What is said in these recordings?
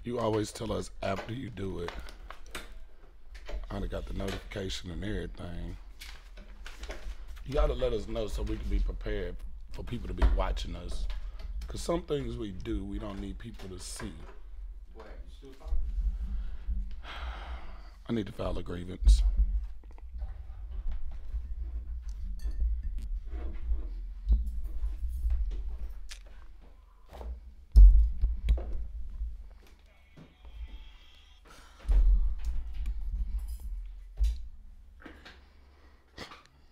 You always tell us after you do it. I done got the notification and everything. You gotta let us know so we can be prepared for people to be watching us. Cause some things we do, we don't need people to see. What, you still talking? I need to file a grievance.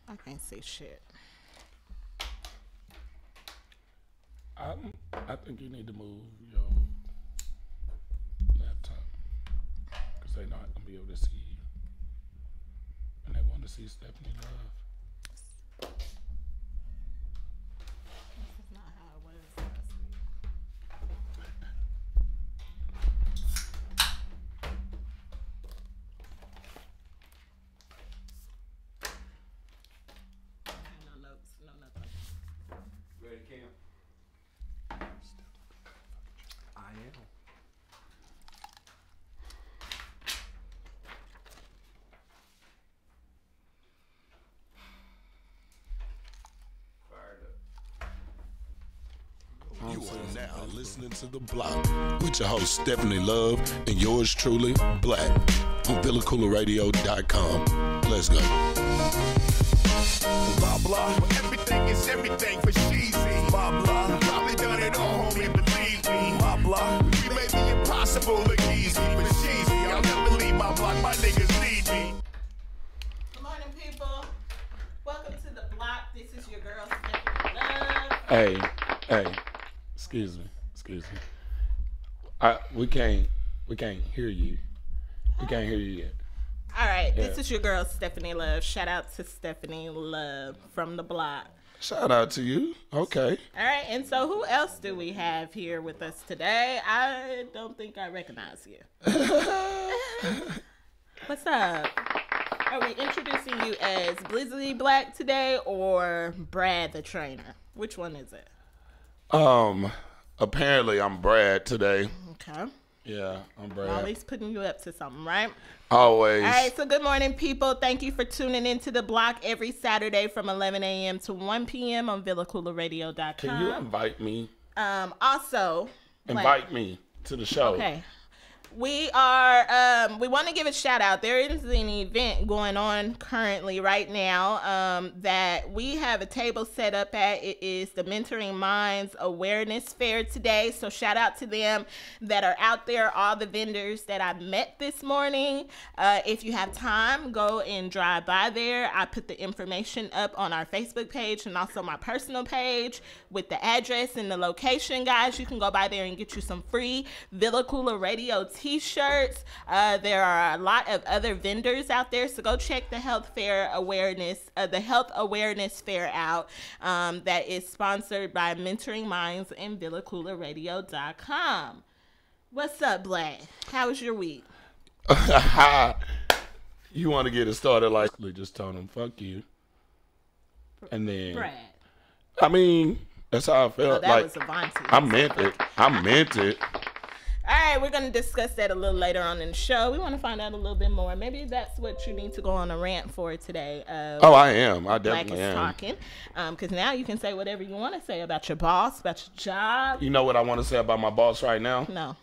I can't see shit. I think you need to move your laptop because they're not gonna be able to see you, and they want to see Stefani Love. This is not how it was last week. No notes, no nothing. Ready, Cam? I am. You are now listening to The Block with your host Stefani Love and yours truly, Blac, on VillaCoolaRadio.com. Let's go. Blah blah, everything is everything for cheesy. Blah blah, probably done it all, homie, believe me. Blah blah, we made the impossible look easy, but cheesy. I'll never leave my block, my niggas need me. Good morning, people. Welcome to The Block. This is your girl, Stefani Love. Hey, excuse me. We can't hear you. We can't hear you yet. All right, Yeah. this is your girl, Stefani Love. Shout out to Stefani Love from The Block. Shout out to you. Okay. All right, and so who else do we have here with us today? I don't think I recognize you. What's up? Are we introducing you as Blizzy Black today or Brad the trainer? Which one is it? Apparently I'm Brad today. Okay. Yeah, I'm Brad. Always putting you up to something, right? Always. All right, so good morning, people. Thank you for tuning into The Block every Saturday from 11 a.m. to 1 p.m. on VillaCoolaRadio.com. Can you invite me? Also, Invite me to the show. okay. We want to give a shout out. There is an event going on currently right now that we have a table set up at. It is the Mentoring Minds Awareness Fair today. So shout out to them that are out there, all the vendors that I met this morning. If you have time, go and drive by there. I put the information up on our Facebook page and also my personal page with the address and the location, guys. You can go by there and get you some free Villa Koola Radio t-shirts. There are a lot of other vendors out there, so go check the health awareness fair out that is sponsored by Mentoring Minds and VillaCoolaRadio.com. What's up, Blac? How was your week? You want to get it started like just told him fuck you, and then Brad. I mean that's how I felt. Oh, that like was Avanti. I meant it. All right, we're going to discuss that a little later on in the show. We want to find out a little bit more. Maybe that's what you need to go on a rant for today. Oh, I am. I Blac definitely is am. talking. Because now you can say whatever you want to say about your boss, about your job. You know what I want to say about my boss right now? No.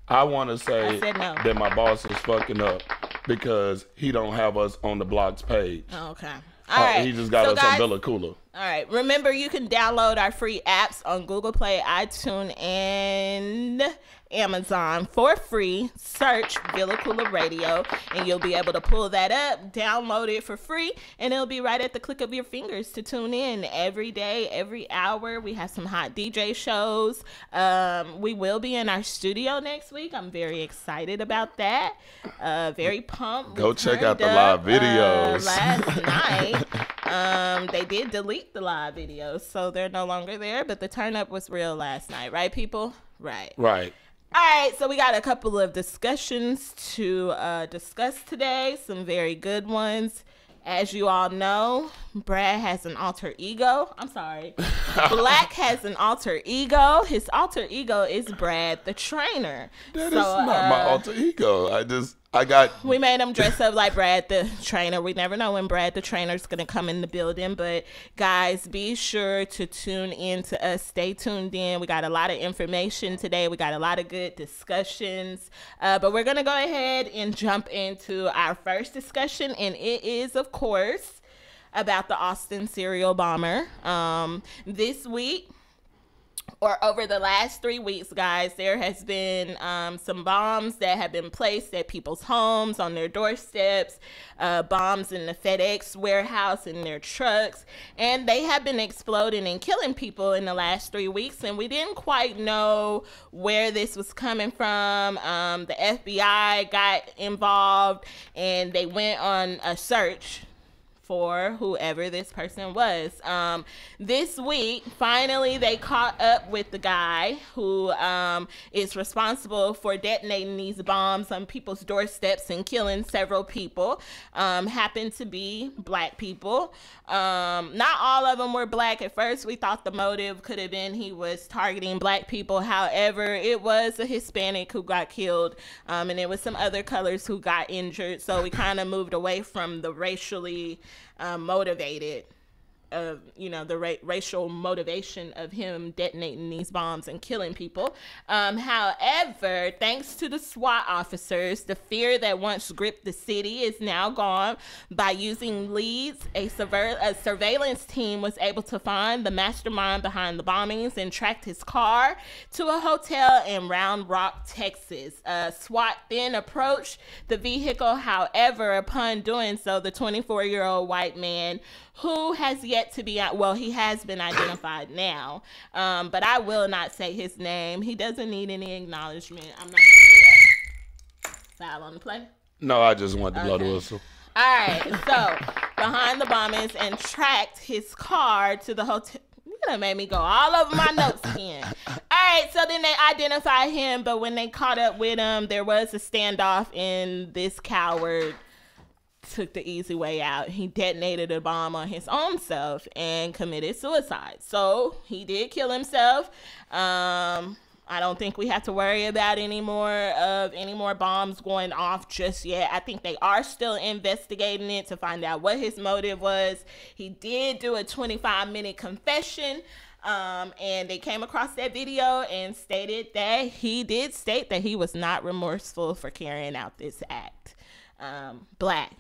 I want to say I said no. that my boss is fucking up because he don't have us on the Bloc's page. Oh, okay. All right. He just got So us guys, on Villa Koola. All right. Remember, you can download our free apps on Google Play, iTunes, and Amazon for free. Search Villa Koola Radio, and you'll be able to pull that up, download it for free, and it'll be right at the click of your fingers to tune in every day, every hour. We have some hot DJ shows. We will be in our studio next week. I'm very excited about that. Very pumped. Go We check out turned the live up, videos. last night. They did delete the live videos, so they're no longer there, but the turn up was real last night, right, people? Right. Right. All right, so we got a couple of discussions to discuss today, some very good ones. As you all know, Brad has an alter ego. I'm sorry. Blac has an alter ego. His alter ego is Brad the trainer. That is not my alter ego. We made him dress up like Brad the trainer. We never know when Brad the trainer is going to come in the building. But guys, be sure to tune in to us. Stay tuned in. We got a lot of information today. We got a lot of good discussions. But we're going to go ahead and jump into our first discussion. And it is, of course, about the Austin serial bomber. This week, or over the last 3 weeks, guys, there has been some bombs that have been placed at people's homes, on their doorsteps, bombs in the FedEx warehouse, in their trucks, and they have been exploding and killing people in the last 3 weeks, and we didn't quite know where this was coming from. The FBI got involved, and they went on a search for whoever this person was. This week, finally, they caught up with the guy who is responsible for detonating these bombs on people's doorsteps and killing several people. Happened to be black people. Not all of them were black. At first, we thought the motive could have been he was targeting black people. However, it was a Hispanic who got killed, and it was some other colors who got injured. So we kind of moved away from the racially motivated, the racial motivation of him detonating these bombs and killing people. However, thanks to the SWAT officers, the fear that once gripped the city is now gone. By using leads, a surveillance team was able to find the mastermind behind the bombings and tracked his car to a hotel in Round Rock, Texas. SWAT then approached the vehicle. However, upon doing so, the 24-year-old white man, who has yet to be, he has been identified now, but I will not say his name. He doesn't need any acknowledgement. I'm not going to do that. Foul on the play? No, I just want to blow the whistle. All right, so behind the bombings and tracked his car to the hotel. You done made me go all over my notes again. All right, so then they identified him, but when they caught up with him, there was a standoff, and this coward took the easy way out. He detonated a bomb on his own self and committed suicide. So he did kill himself. I don't think we have to worry about any more bombs going off just yet. I think they are still investigating it to find out what his motive was. He did do a 25-minute confession. And they came across that video and stated that he was not remorseful for carrying out this act. Blac,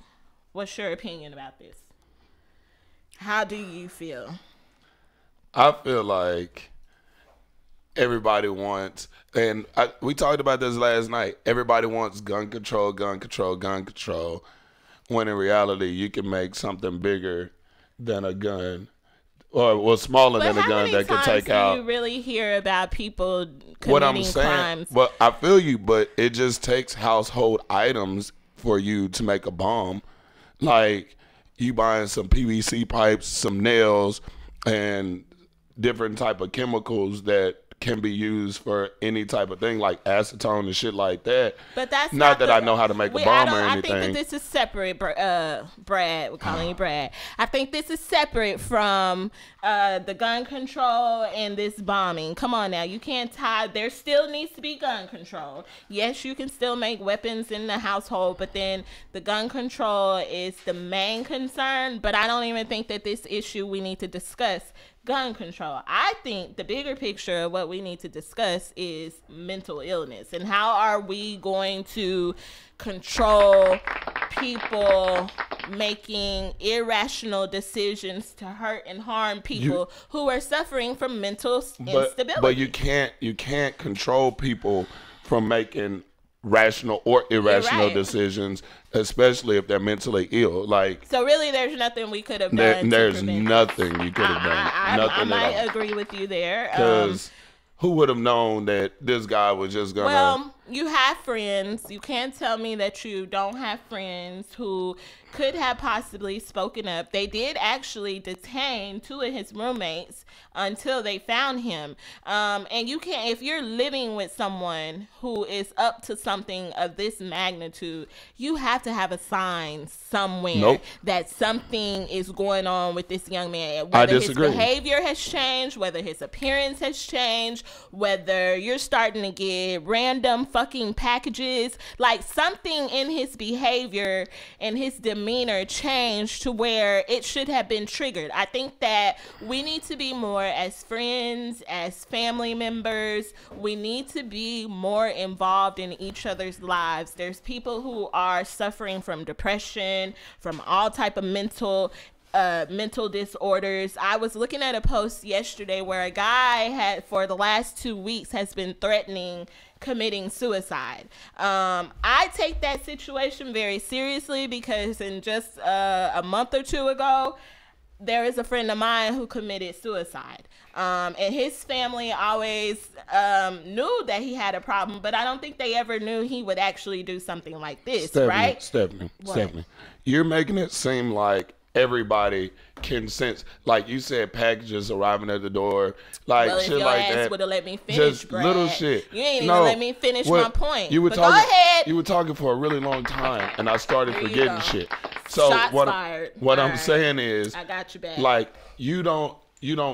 what's your opinion about this? How do you feel? I feel like everybody wants, and we talked about this last night, everybody wants gun control, when in reality you can make something bigger than a gun, or smaller than a gun that can take out. Do you really hear about people committing crimes? Well, I feel you, but it just takes household items for you to make a bomb. Like you buying some PVC pipes, some nails, and different type of chemicals that can be used for any type of thing, like acetone and shit like that. But that's not that I know how to make a bomb or anything. I think that this is separate, Brad. We're calling you Brad. I think this is separate from the gun control and this bombing. Come on now, you can't tie. There still needs to be gun control. Yes, you can still make weapons in the household, but then the gun control is the main concern. But I don't even think that this issue we need to discuss gun control. I think the bigger picture of what we need to discuss is mental illness and how are we going to control people making irrational decisions to hurt and harm people who are suffering from mental instability. But you can't control people from making rational or irrational decisions, especially if they're mentally ill. Like, so really there's nothing we could have done. There's nothing you could have done. I might agree with you there. Because who would have known that this guy was just gonna... Well, you have friends. You can't tell me that you don't have friends who could have possibly spoken up. They did actually detain 2 of his roommates until they found him. And you can't, if you're living with someone who is up to something of this magnitude, you have to have a sign somewhere that something is going on with this young man. Whether his behavior has changed, whether his appearance has changed, whether you're starting to get random fucking packages, like something in his behavior and his demeanor changed to where it should have been triggered. I think that we need to be more, as friends, as family members, we need to be more involved in each other's lives. There's people who are suffering from depression, from all type of mental disorders. I was looking at a post yesterday where a guy had, for the last 2 weeks, has been threatening committing suicide. I take that situation very seriously because in just a month or two ago, there is a friend of mine who committed suicide. And his family always knew that he had a problem, but I don't think they ever knew he would actually do something like this, right? Stephanie, you're making it seem like everybody can sense, like you said, packages arriving at the door, like well, shit if your like ass that. would have let me finish, just Brad. Little shit. You ain't even let me finish my point. You were but talking. Go ahead. You were talking for a really long time, and I started forgetting shit. So Shots what fired. What All I'm right. saying is, I got you back. like you don't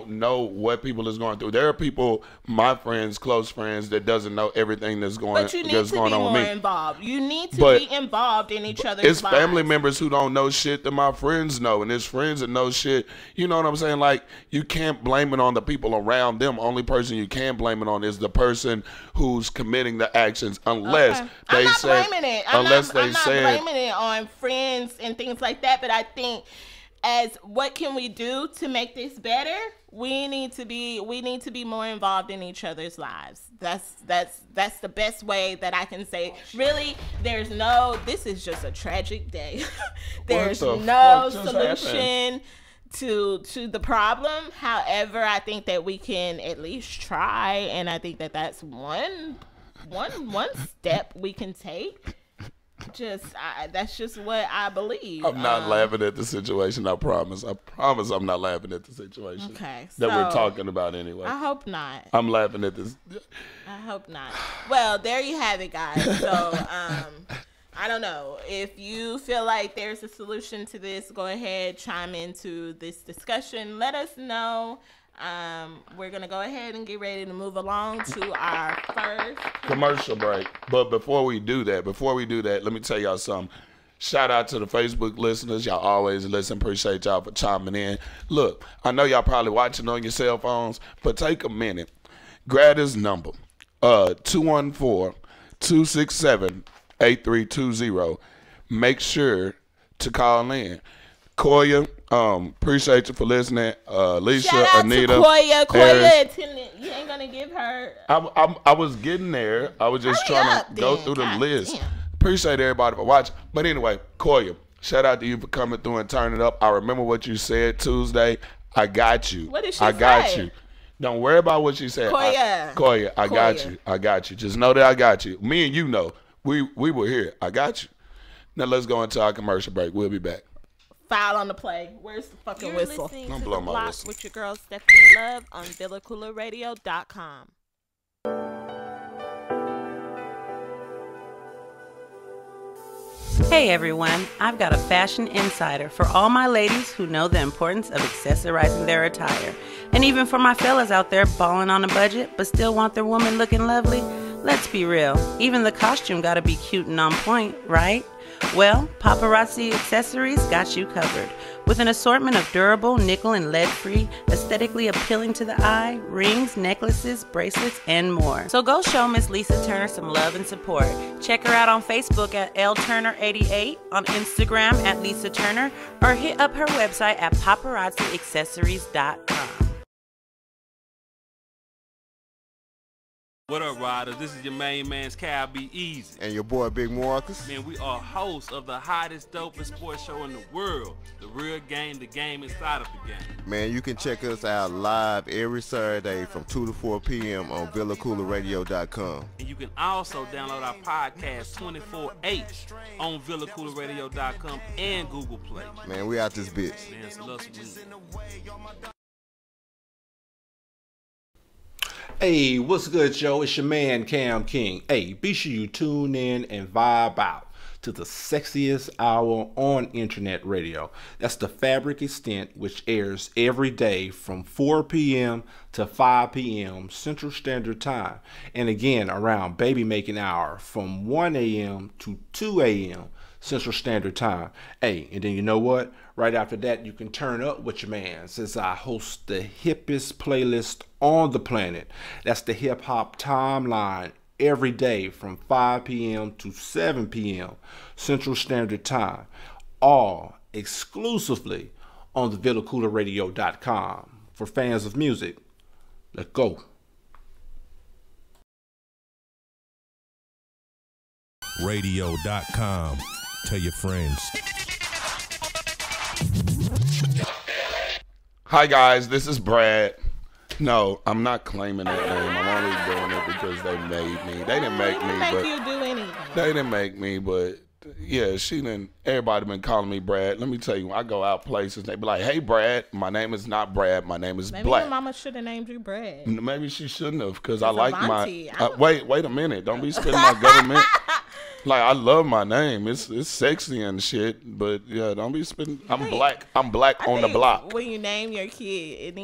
know what people is going through. There are people, my friends, close friends, that doesn't know everything that's going on with me. But you need to be more involved. You need to be involved in each other's lives. It's family members who don't know shit that my friends know, and it's friends that know shit. You know what I'm saying? Like, you can't blame it on the people around them. Only person you can blame it on is the person who's committing the actions, unless they say. I'm not blaming it on friends and things like that, but I think, as what can we do to make this better? We need to be more involved in each other's lives. That's the best way that I can say. Really, this is just a tragic day. There's no solution to the problem. However, I think that we can at least try, and I think that that's one step we can take. That's just what I believe. I'm not laughing at the situation. I promise I'm not laughing at the situation that we're talking about anyway. I hope not. I'm laughing at this. I hope not. Well, there you have it, guys. So I don't know. If you feel like there's a solution to this, go ahead, chime into this discussion. Let us know. We're going to go ahead and get ready to move along to our first commercial break. But before we do that, let me tell y'all something. Shout out to the Facebook listeners. Y'all always listen. Appreciate y'all for chiming in. Look, I know y'all probably watching on your cell phones, but take a minute. Grab this number, 214-267-8320. Make sure to call in. Koya, appreciate you for listening. Alicia, shout out Anita, to Koya attendant. You ain't gonna give her. I was getting there. I was just trying to go through the list. Damn. Appreciate everybody for watching. But anyway, Koya, shout out to you for coming through and turning up. I remember what you said Tuesday. I got you. What did she I got say? you. Don't worry about what she said. Koya, I got you. I got you. Just know that I got you. Me and you know. We were here. I got you. Now let's go into our commercial break. We'll be back. Foul on the play. Where's the fucking whistle? Listening Don't to blow The my Block whistle. with your girl Stefani Love on VillaCooleradio.com. Hey everyone, I've got a fashion insider for all my ladies who know the importance of accessorizing their attire. And even for my fellas out there balling on a budget but still want their woman looking lovely. Let's be real, even the costume gotta be cute and on point, right? Well, Paparazzi Accessories got you covered. With an assortment of durable, nickel and lead-free, aesthetically appealing to the eye, rings, necklaces, bracelets, and more. So go show Miss Lisa Turner some love and support. Check her out on Facebook at LTurner88, on Instagram at Lisa Turner, or hit up her website at paparazziaccessories.com. What up, riders? This is your main man's Cal Be Easy. And your boy Big Marcus. Man, we are hosts of the hottest, dopest sports show in the world. The Real Game, the game inside of the game. Man, you can check us out live every Saturday from 2 to 4 p.m. on VillaCoolerRadio.com. And you can also download our podcast 24/8 on VillaCoolerRadio.com and Google Play. Man, we out this bitch. Man, it's love some Hey, what's good, Joe? It's your man, Cam King. Hey, be sure you tune in and vibe out to the sexiest hour on internet radio. That's the Fabric Extent, which airs every day from 4 p.m. to 5 p.m. Central Standard Time. And again, around baby making hour from 1 a.m. to 2 a.m. Central Standard Time. Hey, and then you know what? Right after that, you can turn up with your man, since I host the hippest playlist on the planet. That's the Hip Hop Timeline, every day from 5 p.m. to 7 p.m. Central Standard Time. All exclusively on the VillaCoolerRadio.com. For fans of music, let's go. Radio.com. Tell your friends. Hi guys, this is Brad. No, I'm not claiming that name. I'm only doing it because they made me. They didn't make me, but you do anything. they didn't make me. But yeah, she didn't. Everybody been calling me Brad. Let me tell you, when I go out places, they be like, "Hey, Brad, my name is not Brad. My name is Maybe Black." your mama should have named you Brad. Maybe she shouldn't have, because I like Avanti. my. Wait a minute! Don't be spitting my government. Like, I love my name. It's sexy and shit. But yeah, don't be spitting. I'm black. I'm black on the block. When you name your kid,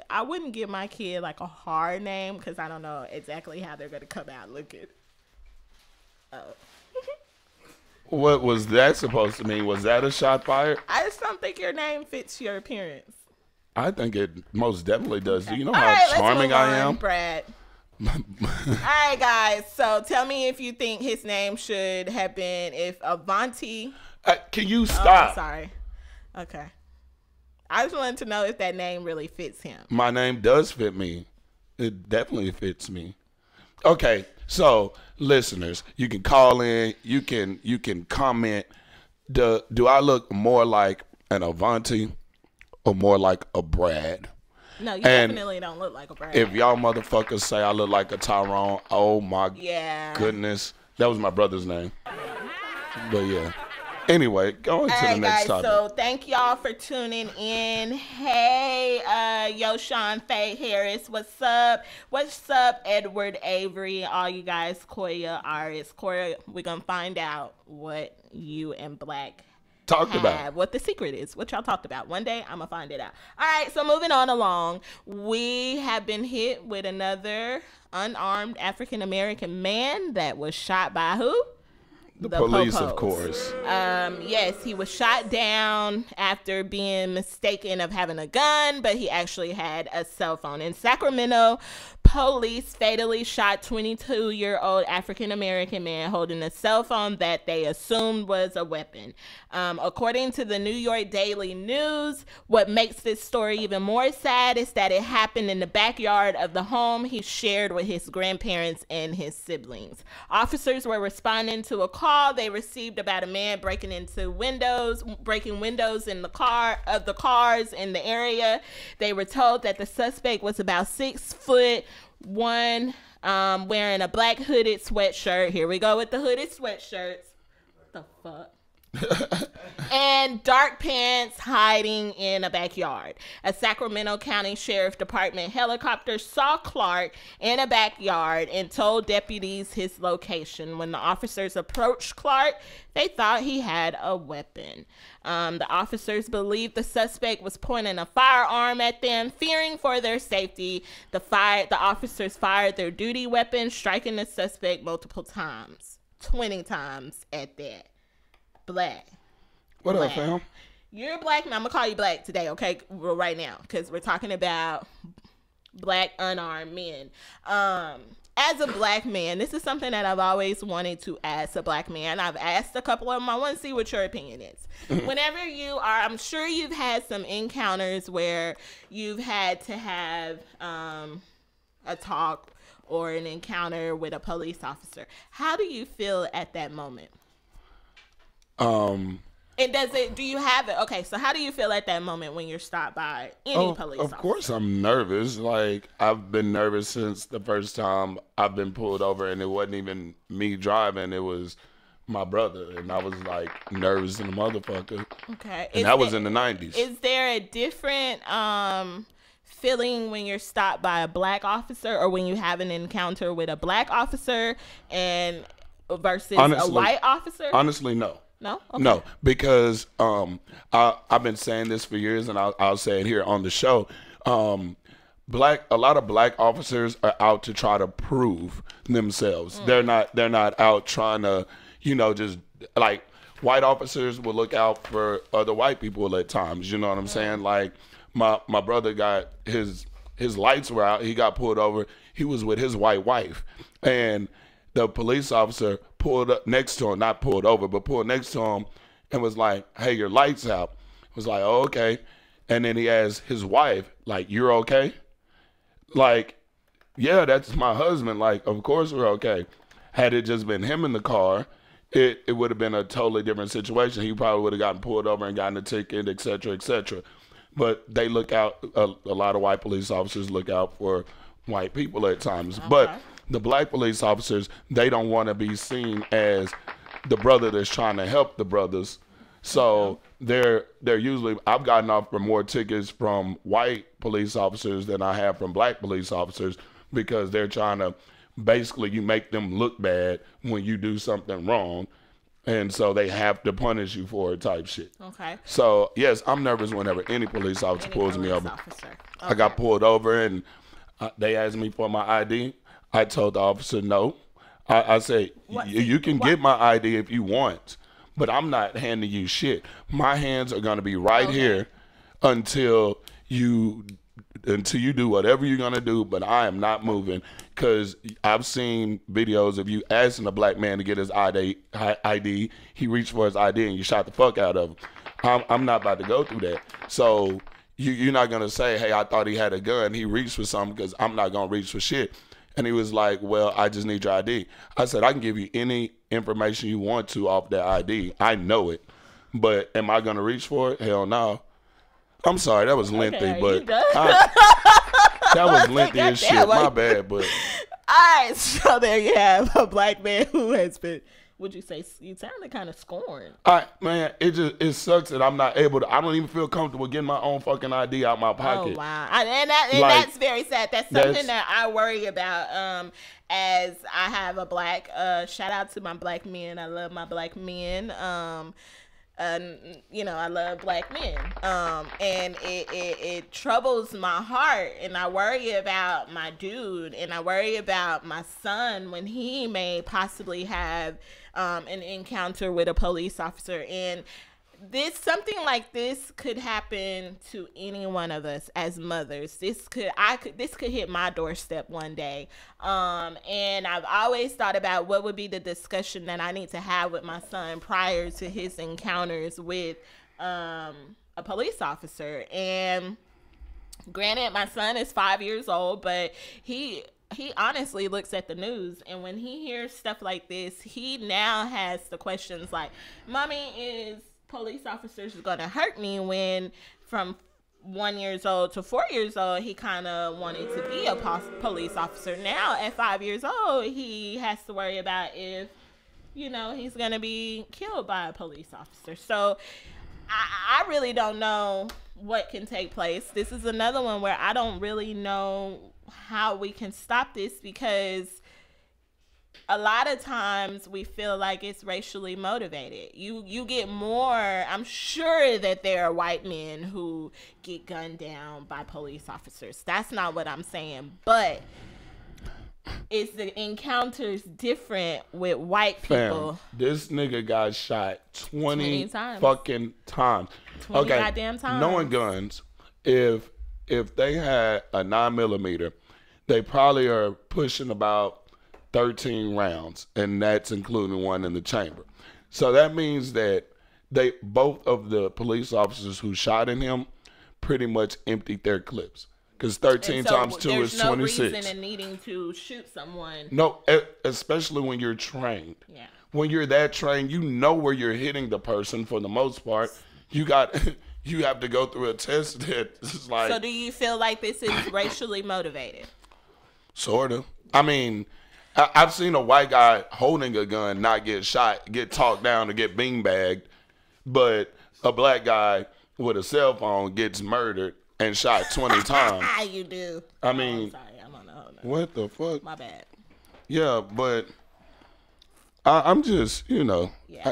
I wouldn't give my kid like a hard name because I don't know exactly how they're gonna come out looking. Oh. What was that supposed to mean? Was that a shot fired? I just don't think your name fits your appearance. I think it most definitely does. Do you know All how right, let's charming move I on, am? Brad. All right, guys. So tell me if you think his name should have been if Avanti. Can you stop? Oh, sorry. Okay. I just wanted to know if that name really fits him. My name does fit me. It definitely fits me. Okay, so listeners, you can call in. You can comment. Do I look more like an Avanti or more like a Brad? No, you definitely don't look like a Brad. If y'all motherfuckers say I look like a Tyrone, oh my goodness. That was my brother's name. But yeah. Anyway, go into the next topic. So thank y'all for tuning in. Hey, yo, Sean Faye Harris, what's up? What's up, Edward Avery? All you guys, Koya, Aris, Koya, we're going to find out what you and Black talked about, what the secret is, what y'all talked about. One day I'm gonna find it out. All right, so moving on along, we have been hit with another unarmed African American man that was shot by who? The police, Popos. of course. Yes, he was shot down after being mistaken of having a gun, but he actually had a cell phone. In Sacramento, police fatally shot 22-year-old African-American man holding a cell phone that they assumed was a weapon. According to the New York Daily News, what makes this story even more sad is that it happened in the backyard of the home he shared with his grandparents and his siblings. Officers were responding to a call they received about a man breaking windows in the cars in the area. They were told that the suspect was about 6'1", wearing a black hooded sweatshirt. Here we go with the hooded sweatshirts. What the fuck? And dark pants, hiding in a backyard. A Sacramento County Sheriff Department helicopter saw Clark in a backyard and told deputies his location. When the officers approached Clark, they thought he had a weapon. The officers believed the suspect was pointing a firearm at them. Fearing for their safety, the officers fired their duty weapon, striking the suspect multiple times, 20 times at that. Black. What Black. up, fam? You're Black, and I'm gonna call you Black today, okay? Right now, because we're talking about Black unarmed men. As a Black man, this is something that I've always wanted to ask a Black man. I've asked a couple of them. I want to see what your opinion is. Whenever you are, I'm sure you've had some encounters where you've had to have a talk or an encounter with a police officer. How do you feel at that moment? And do you have it? Okay, so how do you feel at that moment when you're stopped by any police officer? Of course I'm nervous. Like, I've been nervous since the first time I've been pulled over, and it wasn't even me driving. It was my brother, and I was, like, nervous in the motherfucker. Okay. And that was in the 90s. Is there a different feeling when you're stopped by a black officer or when you have an encounter with a black officer and versus a white officer? Honestly, no. No? Okay. No, because I've been saying this for years, and I'll say it here on the show. A lot of black officers are out to try to prove themselves. They're not out trying to, just like white officers will look out for other white people at times. You know what I'm saying? Like my brother got his lights were out. He got pulled over. He was with his white wife, and the police officer pulled up next to him, not pulled over, but pulled next to him and was like, "Hey, your light's out." Was like, "Oh, okay." And then he asked his wife, like, "You're okay?" Like, "Yeah, that's my husband." Like, of course we're okay. Had it just been him in the car, it would have been a totally different situation. He probably would have gotten pulled over and gotten a ticket, et cetera, et cetera. But they look out, a lot of white police officers look out for white people at times. Okay. But the black police officers, they don't want to be seen as the brother that's trying to help the brothers. So they're usually, I've gotten off for more tickets from white police officers than I have from black police officers, because they're trying to, basically, you make them look bad when you do something wrong. And so they have to punish you for it type shit. Okay. So, yes, I'm nervous whenever any police officer pulls me over. Okay. I got pulled over and they asked me for my ID. I told the officer no. I said, you can get my ID if you want, but I'm not handing you shit. My hands are going to be right here until you do whatever you're going to do, but I am not moving, because I've seen videos of you asking a black man to get his ID. He reached for his ID and you shot the fuck out of him. I'm not about to go through that. So you're not going to say, "Hey, I thought he had a gun. He reached for something," because I'm not going to reach for shit. And he was like, "Well, I just need your ID." I said, "I can give you any information you want to off that ID. I know it. But am I going to reach for it? Hell no." I'm sorry, that was lengthy, but that was lengthy as shit. My bad, but. All right, so there you have a black man who has been, would you say, you sounded kind of scorned. Man, it sucks that I'm not able to, I don't even feel comfortable getting my own fucking ID out my pocket. Oh, wow. And that's very sad. That's something that I worry about as I have a black, shout out to my black men. I love my black men. I love black men. And it troubles my heart, and I worry about my dude, and I worry about my son when he may possibly have an encounter with a police officer. And something like this could happen to any one of us as mothers. This could hit my doorstep one day. And I've always thought about what would be the discussion that I need to have with my son prior to his encounters with a police officer. And granted, my son is 5 years old, but he honestly looks at the news, and when he hears stuff like this, he now has the questions like, "Mommy, is police officers gonna hurt me?" When from 1 year old to 4 years old, he kind of wanted to be a police officer. Now at 5 years old, he has to worry about if, he's gonna be killed by a police officer. So I really don't know what can take place. This is another one where I don't really know how we can stop this, because a lot of times we feel like it's racially motivated. You get more, I'm sure that there are white men who get gunned down by police officers. That's not what I'm saying. But is the encounters different with white people? Fam, this nigga got shot 20 times. Fucking times. 20 goddamn times. Knowing guns, if they had a 9mm, they probably are pushing about 13 rounds, and that's including one in the chamber. So that means that both of the police officers who shot in him pretty much emptied their clips. Because 13 times 2 is 26. There's no reason in needing to shoot someone. No, especially when you're trained. Yeah. When you're that trained, you know where you're hitting the person for the most part. You have to go through a test that's like. So do you feel like this is racially motivated? Sort of. I mean, I've seen a white guy holding a gun not get shot, get talked down, or get beanbagged, but a black guy with a cell phone gets murdered and shot 20 times. You do. I mean, I'm sorry, I'm on the hold on. What the fuck? My bad. Yeah, but I'm just, Yeah.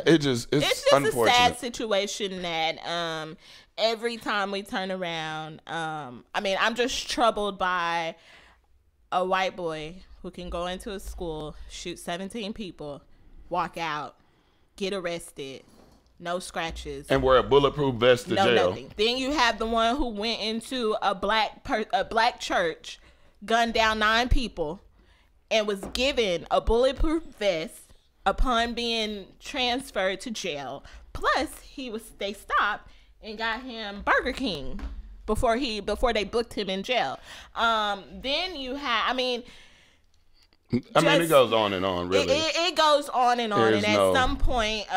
it's just unfortunate. A sad situation that every time we turn around, I'm just troubled by a white boy who can go into a school, shoot 17 people, walk out, get arrested, no scratches, and wear a bulletproof vest to jail. Nothing. Then you have the one who went into a black church, gunned down 9 people, and was given a bulletproof vest upon being transferred to jail. Plus, they stopped and got him Burger King before they booked him in jail. Then you have, it goes on and on, really. It goes on and on, and at some point,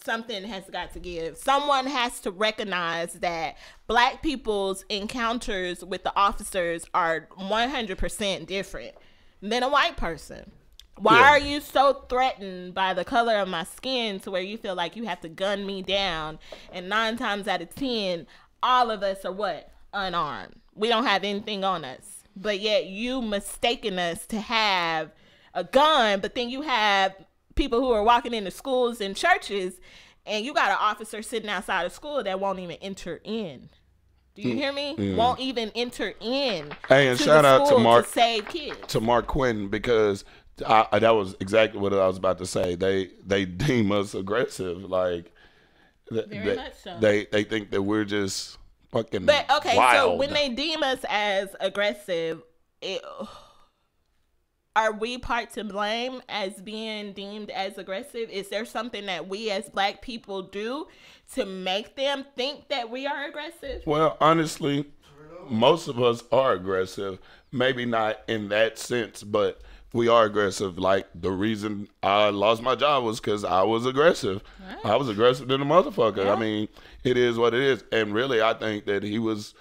something has got to give. Someone has to recognize that black people's encounters with the officers are 100% different than a white person. Why are you so threatened by the color of my skin to where you feel like you have to gun me down? And 9 times out of 10, all of us are what? Unarmed. We don't have anything on us. But yet you mistaken us to have a gun, but then you have people who are walking into schools and churches, and you got an officer sitting outside of school that won't even enter in. Do you hear me? Yeah. Won't even enter in. Hey, and shout out to Mark, to save kids. To Mark Quinn, because that was exactly what I was about to say. They deem us aggressive, like very much so. They think that we're just fucking. But okay, wild. so when they deem us as aggressive, are we part to blame as being deemed as aggressive? Is there something that we as black people do to make them think that we are aggressive? Well, honestly, most of us are aggressive. Maybe not in that sense, but we are aggressive. Like, the reason I lost my job was because I was aggressive. Right. I was aggressive than a motherfucker. Yeah. It is what it is. And really, I think that he was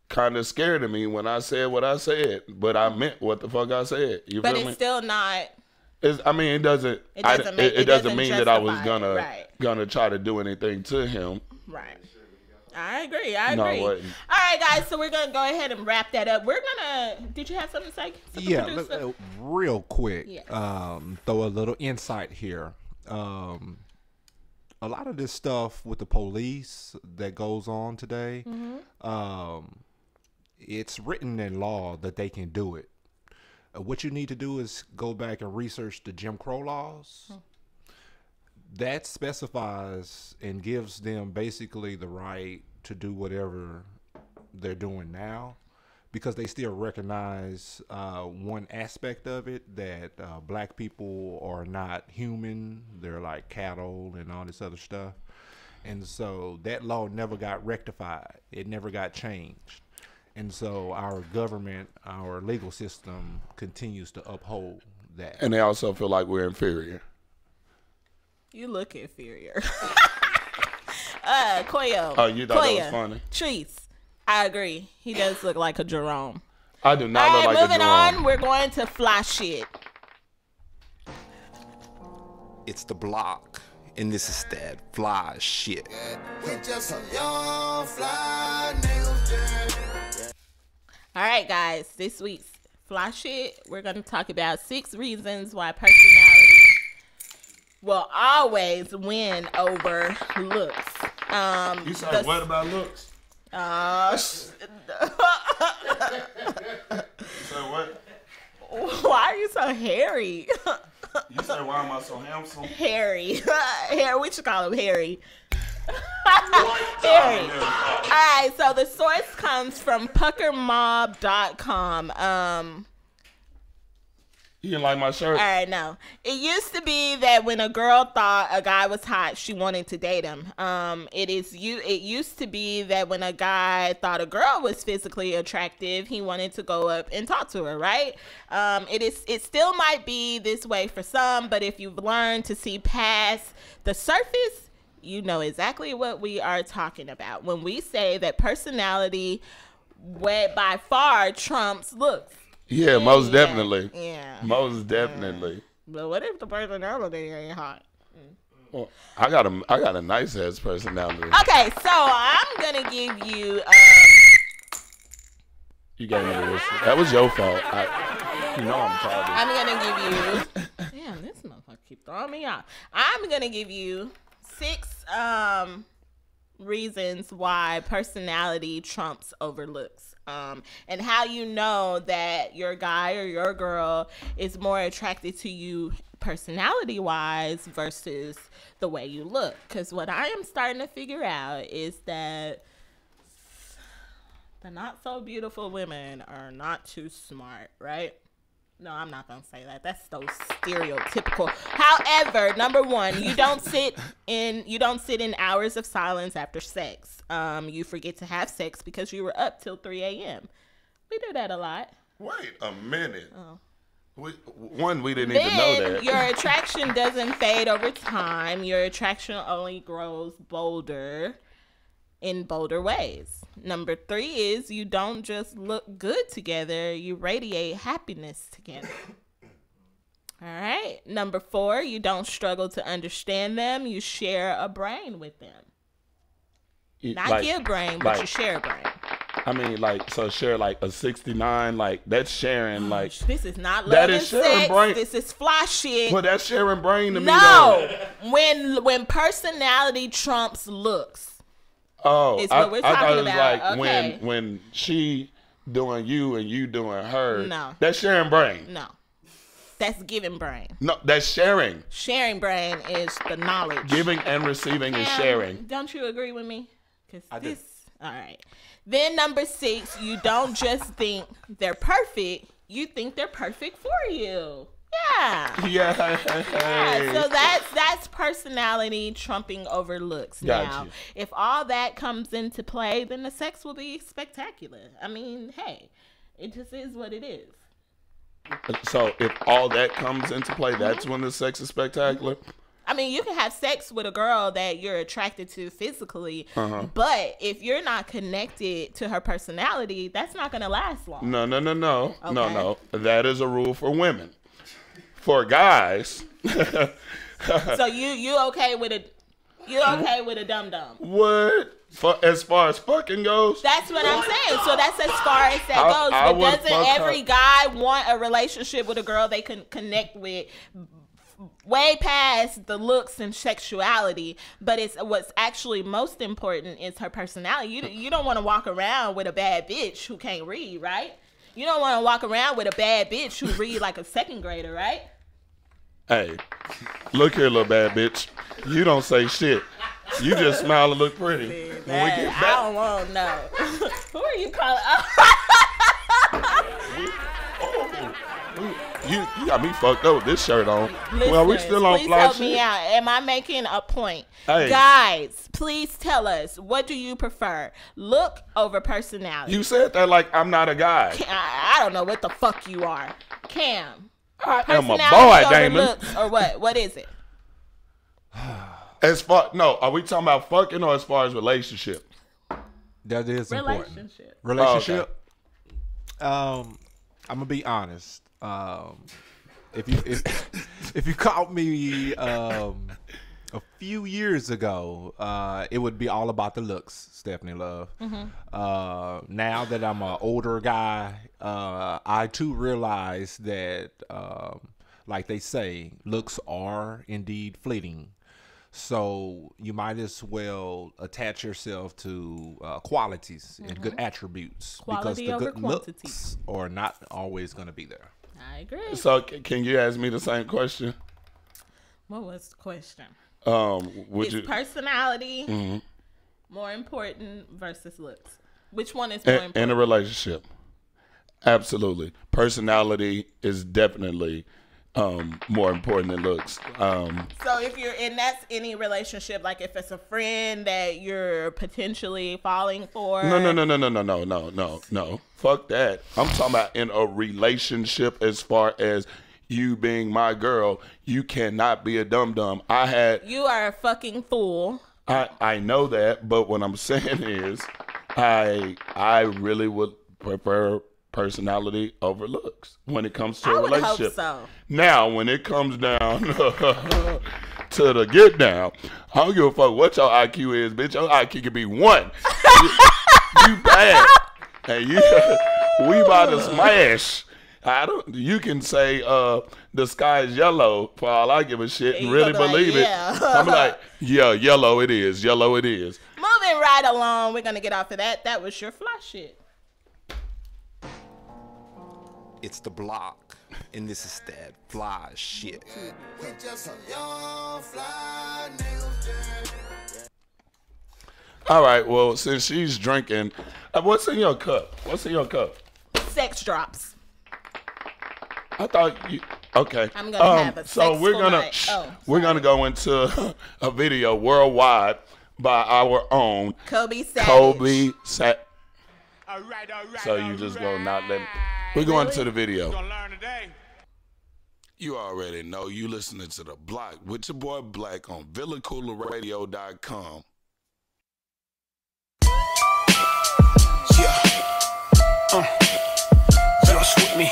kind of scared of me when I said what I said, but I meant what the fuck I said. You but feel it's me? Still not. It doesn't. It doesn't mean that I was gonna try to do anything to him. Right. I agree. All right, guys. So we're gonna go ahead and wrap that up. Did you have something to say? Yeah, real quick. Yes. Throw a little insight here. A lot of this stuff with the police that goes on today, it's written in law that they can do it. What you need to do is go back and research the Jim Crow laws. That specifies and gives them basically the right to do whatever they're doing now, because they still recognize one aspect of it, that black people are not human. They're like cattle and all this other stuff. And so that law never got rectified. It never got changed. And so our government, our legal system continues to uphold that. And they also feel like we're inferior. You look inferior. Koyo. Oh, you thought that was funny? Trees. I agree. He does look like a Jerome. I do not look like a Jerome. Moving on, we're going to fly shit. It's the Bloc, and this is that fly shit. All right, guys. This week's fly shit, we're going to talk about 6 reasons why personality will always win over looks. You said what about looks? You said what? Why are you so hairy? You said why am I so handsome? Hairy. We should call him Harry. Harry. All right, so the source comes from puckermob.com. You didn't like my shirt? All right, no. It used to be that when a girl thought a guy was hot, she wanted to date him. It used to be that when a guy thought a girl was physically attractive, he wanted to go up and talk to her, right? It still might be this way for some, but if you've learned to see past the surface, you know exactly what we are talking about when we say that personality by far trumps looks. Yeah, most definitely. Yeah. Most definitely. But what if the personality ain't hot? Well, I got a nice ass personality. Okay, so I'm gonna give you You gave me this. That was your fault. You know I'm childish. I'm gonna give you damn, this motherfucker keep throwing me off. I'm gonna give you 6 reasons why personality trumps over looks. And how you know that your guy or your girl is more attracted to you personality wise versus the way you look. Because what I am starting to figure out is that the not so beautiful women are not too smart, right? No, I'm not gonna say that. That's so stereotypical. However, number one, you don't sit in hours of silence after sex. You forget to have sex because you were up till 3 a.m. We do that a lot. Wait a minute. Oh. We didn't even know that. Your attraction doesn't fade over time. Your attraction only grows bolder in bolder ways. Number 3 is you don't just look good together, you radiate happiness together. All right. Number 4, you don't struggle to understand them, you share a brain with them. Not your brain, but you share a brain. I mean, so share a 69, that's sharing, This is not love and sex. Brain. This is fly shit. Well, that's sharing brain to me, No. When personality trumps looks. Oh, is what we're talking I thought it was about. Okay. when she doing you and you doing her. No. That's sharing brain. No. That's giving brain. No, that's sharing. Sharing brain is the knowledge. Giving and receiving is sharing. Don't you agree with me? I do. All right. Then number 6, you don't just think they're perfect. You think they're perfect for you. Yeah. Yeah. So that's personality trumping over looks. Now, if all that comes into play, then the sex will be spectacular. I mean, hey, it just is what it is. So if all that comes into play, that's when the sex is spectacular? I mean, you can have sex with a girl that you're attracted to physically, but if you're not connected to her personality, that's not going to last long. No. Okay. No. That is a rule for women. For guys. So you okay with a dum dum? What? As far as fucking goes? That's what I'm saying. So that's as far as that goes. But doesn't every guy want a relationship with a girl they can connect with? Way past the looks and sexuality, but it's what's actually most important is her personality. You don't want to walk around with a bad bitch who can't read, right? You don't want to walk around with a bad bitch who read like a second grader, right? Hey, look here, little bad bitch. You don't say shit. You just smile and look pretty. When we get back, I don't want to know. Who are you calling? You got me fucked up with this shirt on. Listeners, well, we still on please fly help shit. me out. Am I making a point? Hey. Guys, please tell us, what do you prefer? Look over personality. You said that like I'm not a guy. I don't know what the fuck you are. Cam. I am a Personality boy, over Damon. looks, or what? What is it? Are we talking about fucking or as far as relationship? That is important. Relationship. I'm gonna be honest. If you caught me a few years ago, it would be all about the looks, Stefani Love. Now that I'm an older guy, I too realize that, like they say, looks are indeed fleeting. So you might as well attach yourself to qualities and good attributes, Quality because the over good quantity. looks are not always going to be there. I agree. So can you ask me the same question? What was the question? Would Is you personality more important versus looks? Which one is more important? in a relationship? Absolutely. Personality is definitely more important than looks. So if you're in any relationship, like if it's a friend that you're potentially falling for. No. Fuck that. I'm talking about in a relationship as far as you being my girl, you cannot be a dum-dum. You are a fucking fool. I know that, but what I'm saying is I really would prefer personality over looks when it comes to a relationship. Hope so. Now, when it comes down to the get down, I don't give a fuck what your IQ is, bitch. Your IQ can be 1. You bad. And we about to smash. You can say the sky is yellow for all I give a shit and really believe it. I'm like, yeah, yellow it is. Yellow it is. Moving right along, we're gonna get off of that. That was your fly shit. It's the Bloc, and this is that fly shit. All right, well, since she's drinking, what's in your cup? Sex drops. I thought you. Okay. I'm gonna have a so we're gonna go into a video worldwide by our own Kobe Savage. All right. So you just gonna not let me. We're going to the video. Gonna learn today. You already know you listening to the Block with your boy Blac on VillaCoolaRadio.com. Just with me.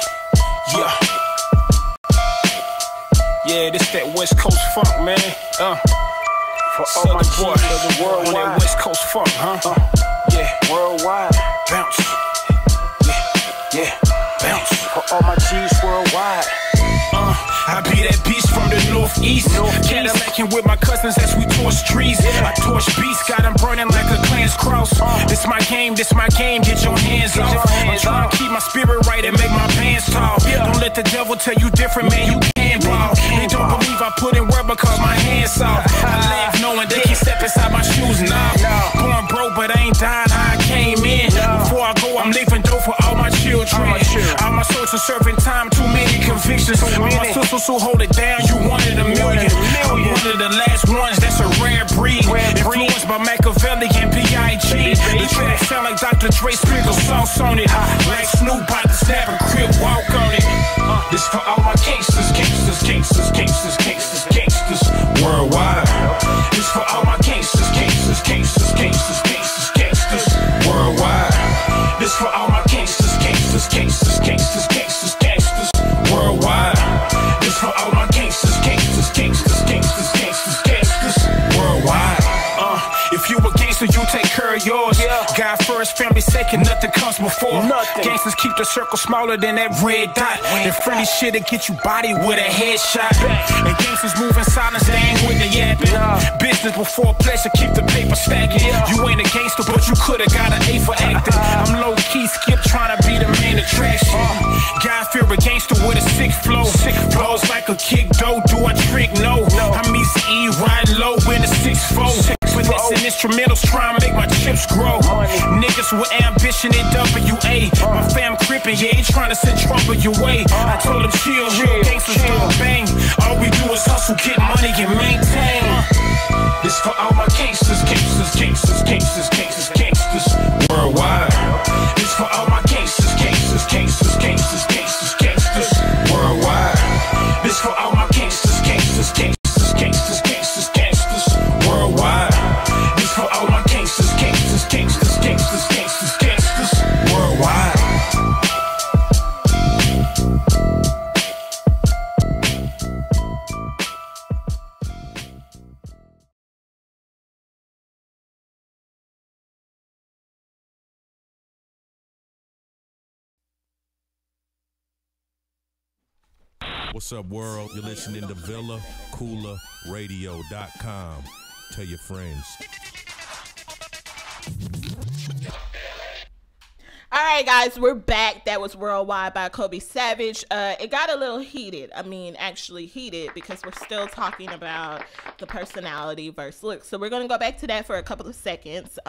Yeah, this that West Coast funk, man. For all my boys of the world on that West Coast funk, yeah, worldwide. Bounce. Yeah, bounce. For all my G's worldwide. I be that beast from the northeast. Cadillacing with my cousins as we torch trees. I torch beats, got them burning like a clan's cross. This my game, get your hands off. I'm trying to keep my spirit right and make my pants tall. Don't let the devil tell you different, man, you can't ball. They don't believe I put in work because my hands soft. I laugh knowing they can step inside my shoes now. Born broke, but I ain't dying how I came in. Before I go, I'm leaving dough for all my children. All my soldiers serving time, too many convictions. My sisters who hold it down, you wanted a million. I'm one of the last ones, that's a rare breed. Influenced by Machiavelli and B.I.G. The track sound like Dr. Dre, sprinkle sauce on it. Like Snoop, about to snap a crib, walk on it. This for all my gangsters worldwide. This for all my gangsters worldwide. This for all my gangsters worldwide. This for all my gangsters worldwide. If you a gangster, you take care of yours. God first, family second, nothing comes before. Gangsters keep the circle smaller than that red dot. And friendly shit'll get you body with a headshot. And gangsters move in silence, they ain't with the yapping. Business before pleasure, keep the paper stacking. You ain't a gangster, but you could've got an A for acting. I'm low key, skip trying to be the main attraction. God fear a gangster with a sick flow. Flows like a kick dough, do a trick, no. I'm Easy E, riding low in a 6'4". Finessing instrumentals, trying to make my chips grow. Niggas with ambition in WA. My fam crippin', yeah, he trying to send trouble your way. I told him chill, real gangsters don't bang. All we do is hustle, get money and maintain. This for all my gangsters worldwide. This for all my gangsters worldwide. This for all my gangsters worldwide. This for all my gangsters worldwide. What's up, world? You're listening to VillaCoolaRadio.com. Tell your friends. All right, guys, we're back. That was Worldwide by Kobe Savage. It got a little heated. I mean, actually heated, because we're still talking about the personality versus looks. So we're going to go back to that for a couple of seconds.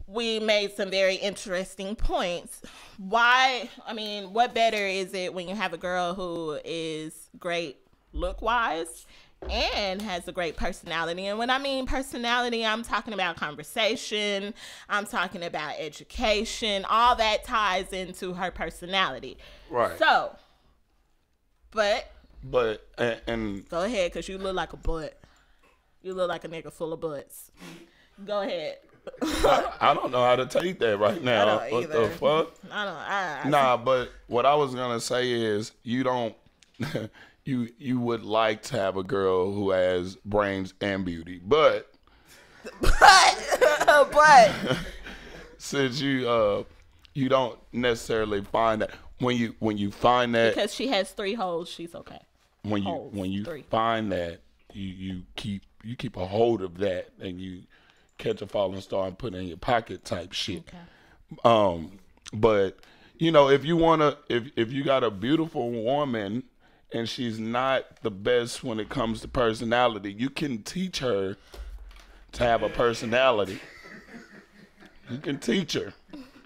we made some very interesting points. Why? I mean, what better is it when you have a girl who is great look-wise and has a great personality? And when I mean personality, I'm talking about conversation. I'm talking about education. All that ties into her personality. Right. So, and go ahead, because you look like a butt. You look like a nigga full of butts. Go ahead. I don't know how to take that right now. I don't What either. the fuck? I don't. Nah, but what I was gonna say is you don't. you would like to have a girl who has brains and beauty, but since you don't necessarily find that when you find that, because she has 3 holes, she's okay. When you find that, you keep a hold of that and you catch a falling star and put it in your pocket type shit. Okay. But you know, if you got a beautiful woman and she's not the best when it comes to personality, you can teach her to have a personality. You can teach her.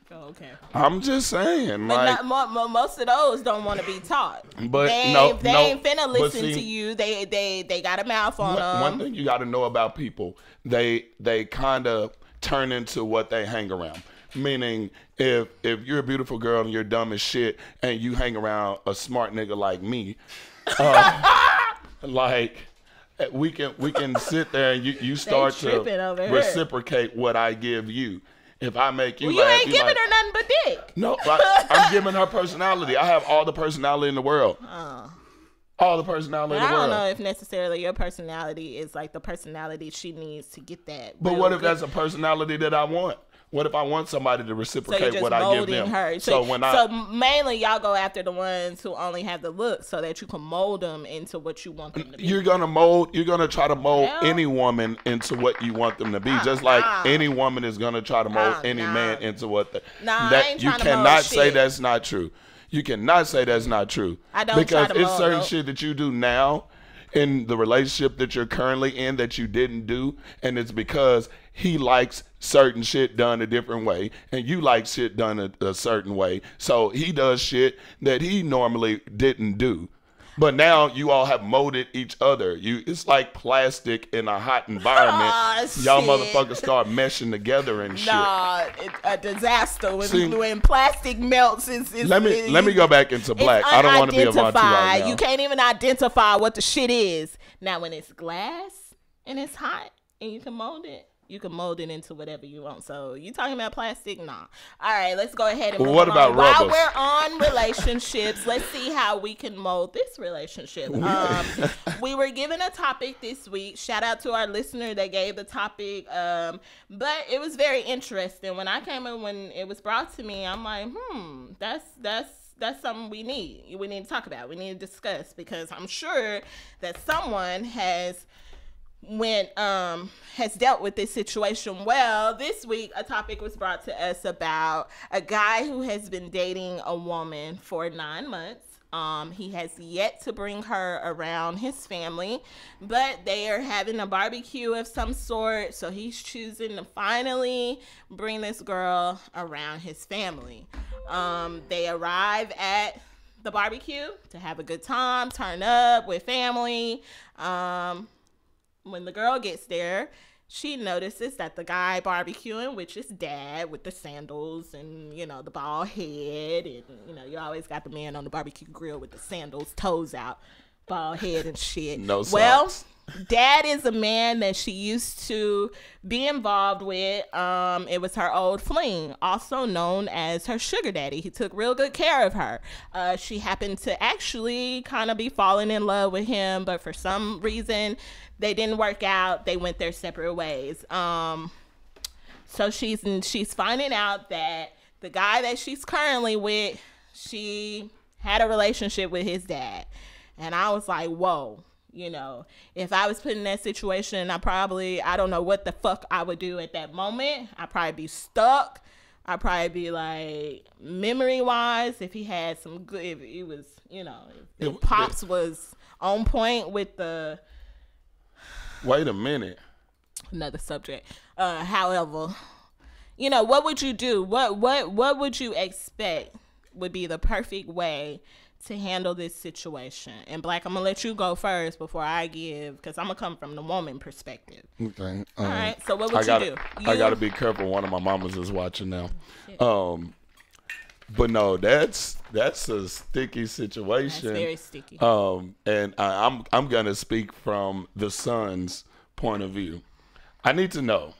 Okay. I'm just saying, but most of those don't want to be taught. But they ain't finna listen to you. They got a mouth on them. One thing you got to know about people, they kind of turn into what they hang around. Meaning, if you're a beautiful girl and you're dumb as shit, and you hang around a smart nigga like me, like we can sit there and you start to reciprocate what I give you. If I make you laugh, you ain't giving her nothing but dick. No, I'm giving her personality. I have all the personality in the world. All the personality in the world. I don't know if necessarily your personality is like the personality she needs to get that. But what if that's a personality that I want? What if I want somebody to reciprocate what I give them? Her. So mainly y'all go after the ones who only have the look so that you can mold them into what you want them to be. You're gonna try to mold any woman into what you want them to be. Just like any woman is gonna try to mold any man into what I ain't you trying cannot to say shit. That's not true. You cannot say that's not true. I don't because try to it's mold, certain no. shit that you do now in the relationship that you're currently in that you didn't do, and it's because he likes certain shit done a different way and you like shit done a certain way, so he does shit that he normally didn't do. But now you all have molded each other. It's like plastic in a hot environment. Y'all motherfuckers start meshing together and shit. Nah, it's a disaster when plastic melts. Let me go back into black. I don't want to be a Vontae right now. You can't even identify what the shit is. Now when it's glass and it's hot and you can mold it, you can mold it into whatever you want. So you talking about plastic? Nah. All right, let's go ahead and move what about on. rubbers? While we're on relationships, let's see how we can mold this relationship. We were given a topic this week. Shout out to our listener that gave the topic. But it was very interesting. When it was brought to me, I'm like, that's something we need. We need to talk about. We need to discuss, because I'm sure that someone has dealt with this situation. Well, this week a topic was brought to us about a guy who has been dating a woman for 9 months. He has yet to bring her around his family, but they are having a barbecue of some sort, so he's choosing to finally bring this girl around his family. They arrive at the barbecue to have a good time, turn up with family. When the girl gets there, she notices that the guy barbecuing, which is dad with the sandals and, the bald head. And, you always got the man on the barbecue grill with the sandals, toes out, bald head and shit. No socks. Well, dad is a man that she used to be involved with. It was her old fling, also known as her sugar daddy. He took real good care of her. She happened to actually kind of be falling in love with him, but for some reason they didn't work out. They went their separate ways. So she's finding out that the guy that she's currently with, she had a relationship with his dad. And I was like, whoa. If I was put in that situation, I don't know what the fuck I would do at that moment. I'd probably be stuck. I'd probably be like, memory wise, if he had some good, if he was, if Pops was on point with the. Wait a minute. Another subject. However, you know, what would you do? What would you expect would be the perfect way to handle this situation? And Black, I'm gonna let you go first before I give, because I'm gonna come from the woman perspective. Okay. All right. So what would you do? I gotta be careful. One of my mamas is watching now. But no, that's a sticky situation. That's very sticky. And I'm gonna speak from the son's point of view. I need to know.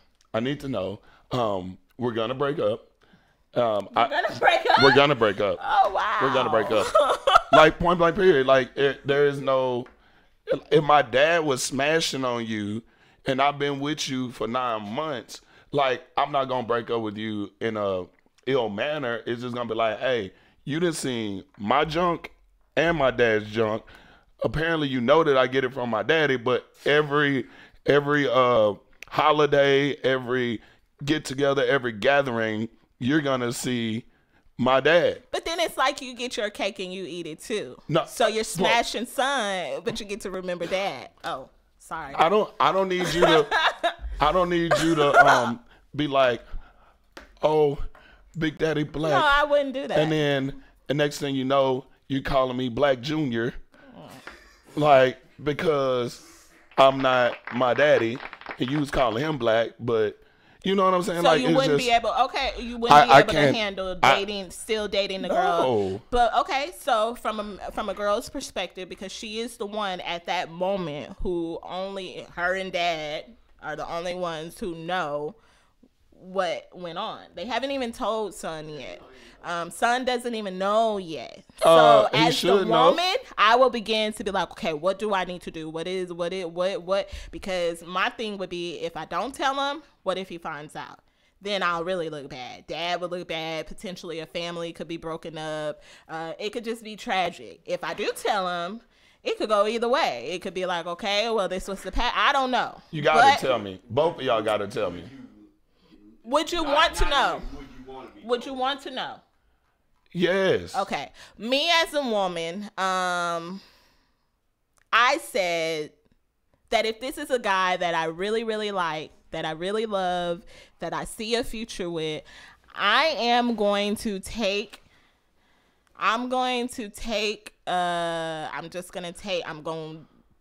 We're gonna break up. We're gonna break up. We're gonna break up. Oh wow. We're gonna break up. Like point blank period. Like there is no. If my dad was smashing on you, and I've been with you for 9 months, like I'm not gonna break up with you in a ill manner. It's just gonna be like, hey, you done seen my junk and my dad's junk. Apparently, you know that I get it from my daddy, but every holiday, every get together, every gathering, you're gonna see my dad. But then it's like you get your cake and you eat it too. No, so you're smashing son, but you get to remember dad. Oh, sorry. I don't need you to. I don't need you to be like, oh, Big Daddy Black. No, I wouldn't do that. And then the next thing you know, you calling me Black Junior, like because I'm not my daddy, and you was calling him Black, but. You know what I'm saying? So like, you wouldn't be able. Okay, you wouldn't be able to handle dating, still dating the girl. But okay, so from a girl's perspective, because she is the one at that moment who only her and dad are the only ones who know what went on. They haven't even told son yet. Son doesn't even know yet. So as the woman, I will begin to be like, okay, what do I need to do? What? Because my thing would be, if I don't tell him, what if he finds out? Then I'll really look bad. Dad would look bad. Potentially a family could be broken up. It could just be tragic. If I do tell him, it could go either way. It could be like, okay, well, this was the past. I don't know. You gotta tell me. Both of y'all gotta tell me. Would you want to know? Would you want to know? Yes. Okay. Me as a woman, I said that if this is a guy that I really, really like, that I really love, that I see a future with, I'm going to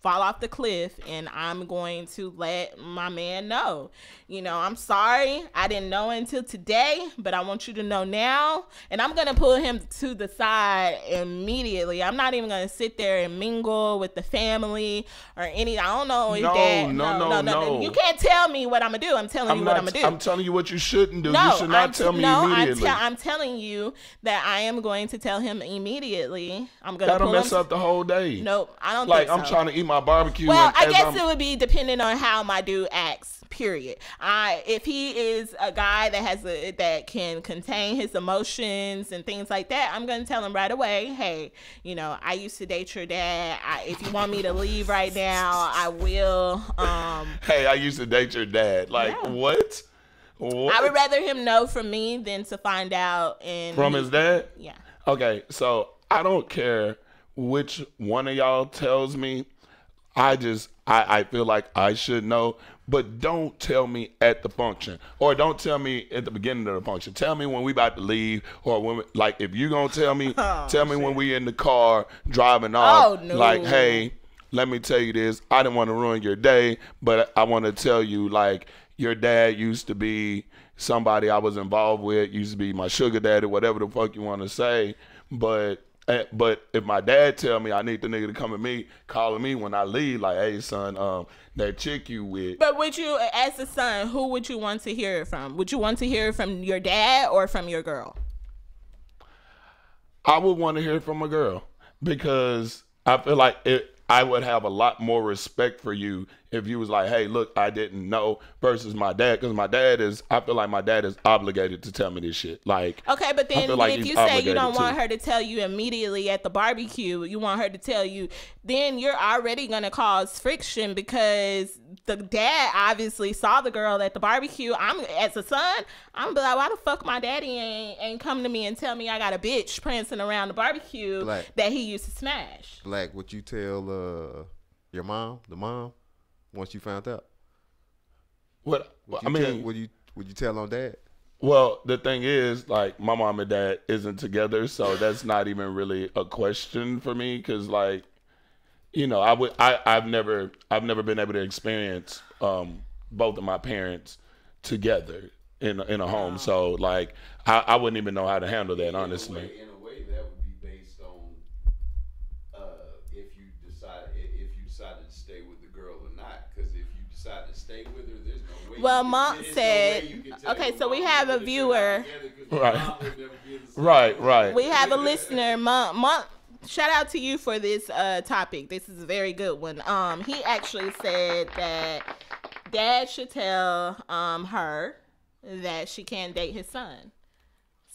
fall off the cliff, and I'm going to let my man know, you know, I'm sorry, I didn't know until today, but I want you to know now. And I'm going to pull him to the side immediately. I'm not even going to sit there and mingle with the family or any, I don't know his dad. No. You can't tell me what I'm going to do. I'm telling you what I'm going to do. I'm telling you what you shouldn't do. You should not tell me immediately. I'm telling you that I am going to tell him immediately. I'm going to That'll mess up the whole day. Nope, I don't think so. I'm trying to eat my barbecue. Well, I guess it would be depending on how my dude acts, period. If he is a guy that can contain his emotions and things like that, I'm going to tell him right away, hey, you know, I used to date your dad. If you want me to leave right now, I will. Hey, I used to date your dad. Like, yeah. What? I would rather him know from me than to find out. From his dad? Yeah. Okay, so I don't care which one of y'all tells me. I feel like I should know, but don't tell me at the function, or don't tell me at the beginning of the function. Tell me when we about to leave, or when, like, if you're gonna tell me, when we in the car driving off. No. Like, hey, let me tell you this. I didn't want to ruin your day, but I want to tell you, like, your dad used to be somebody I was involved with, used to be my sugar daddy, whatever the fuck you want to say, but if my dad tell me I need the nigga to come at me, calling me when I leave, like, hey, son, that chick you with. But would you, as a son, who would you want to hear it from? Would you want to hear it from your dad or from your girl? I would want to hear it from a girl, because I feel like I would have a lot more respect for you if you was like, hey, look, I didn't know, versus my dad, because I feel like my dad is obligated to tell me this shit. Like, okay, but then if you say you don't want her to tell you immediately at the barbecue, you want her to tell you, then you're already going to cause friction, because the dad obviously saw the girl at the barbecue. As a son, I'm gonna be like, why the fuck my daddy ain't come to me and tell me I got a bitch prancing around the barbecue that he used to smash? Black, would you tell your mom, the mom, once you found out? What? Would you tell on dad? Well, the thing is, like, my mom and dad isn't together, so that's not even really a question for me. Cause like, you know, I've never been able to experience both of my parents together in a home. So like, I wouldn't even know how to handle that, honestly. In a way, that would be based on if you decided to stay with the girl or not. Because if you decide to stay with her, there's no way. Well, Mom said, okay, so we have a viewer. Right. We have a listener, Mom. Shout out to you for this topic. This is a very good one. He actually said that Dad should tell her that she can't date his son.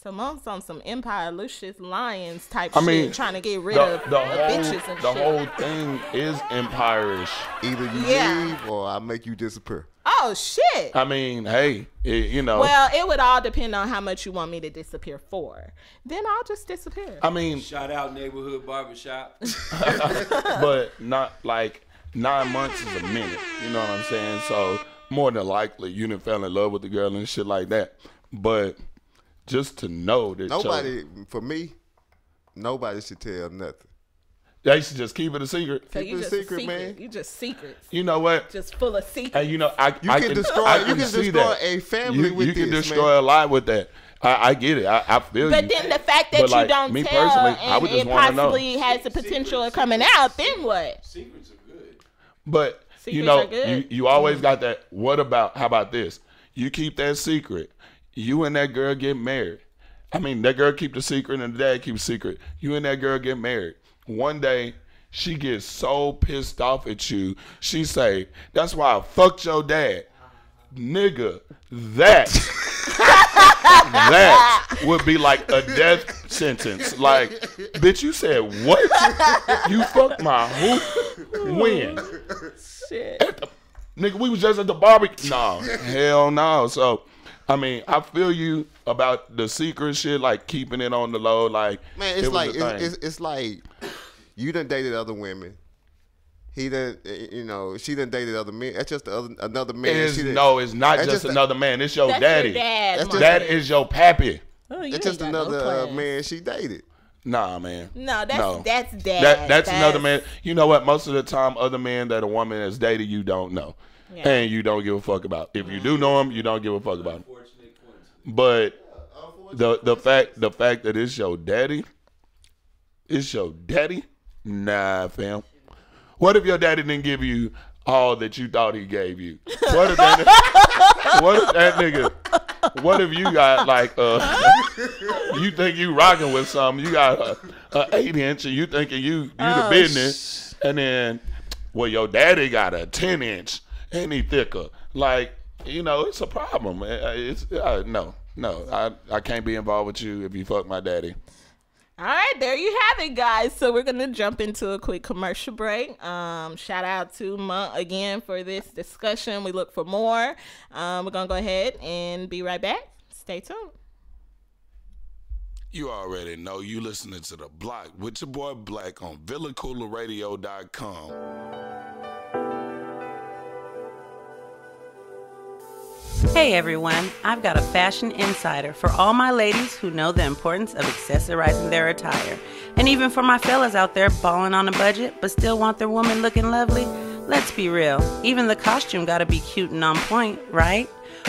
So Mom's on some Empire Lucius Lions type shit, trying to get rid of bitches and shit. The whole thing is empire-ish. Either you leave or I make you disappear. Oh shit! I mean, hey, you know. Well, it would all depend on how much you want me to disappear for. Then I'll just disappear. I mean, shout out neighborhood barbershop. But not like 9 months is a minute. You know what I'm saying? So more than likely, you done fell in love with the girl and shit like that. But just to know that for me, nobody should tell nothing. They should just keep it a secret. So you just a secret, man. You just secrets. You know what? Just full of secrets. And you know, I can destroy a family with this, You can destroy a lot with that. I get it. I feel you. But then the fact that you don't me tell personally, I and would just it want to know. possibly has the potential of coming out, then what? Secrets are good. But Secrets you know, are good. you always got that. How about this? You keep that secret. You and that girl get married. I mean, that girl keep the secret and the dad keep the secret. You and that girl get married. One day, she gets so pissed off at you, she say, "That's why I fucked your dad." Nigga, that would be like a death sentence. Like, bitch, you said what? You fucked my who? When? Shit. Nigga, we was just at the barbecue. No, hell no. So, I mean, I feel you about the secret shit, like keeping it on the low. Like, man, it's like you done dated other women. He done, she done dated other men. That's just another man. It's not just another man. It's your daddy. Your dad, that is your pappy. Oh, it's just another man she dated. Nah, man. No, that's dad. That's another man. You know what? Most of the time, other men that a woman has dated, you don't know. Yeah. And you don't give a fuck about. If you do know him, you don't give a fuck about him. But the fact that it's your daddy, nah, fam. What if your daddy didn't give you all that you thought he gave you? What if that nigga? What if you got like you think you rocking with something? You got a 8-inch and you thinking you the business, and then your daddy got a 10-inch and he thicker. Like, it's a problem. It's no, I can't be involved with you if you fuck my daddy. All right, there you have it, guys. So we're going to jump into a quick commercial break. Shout out to Monk again for this discussion. We look for more. We're going to go ahead and be right back. Stay tuned. You already know you listening to The Block with your boy Blac on VillaCoolaRadio.com. Hey everyone, I've got a fashion insider for all my ladies who know the importance of accessorizing their attire. And even for my fellas out there balling on a budget but still want their woman looking lovely. Let's be real, even the costume gotta be cute and on point, right?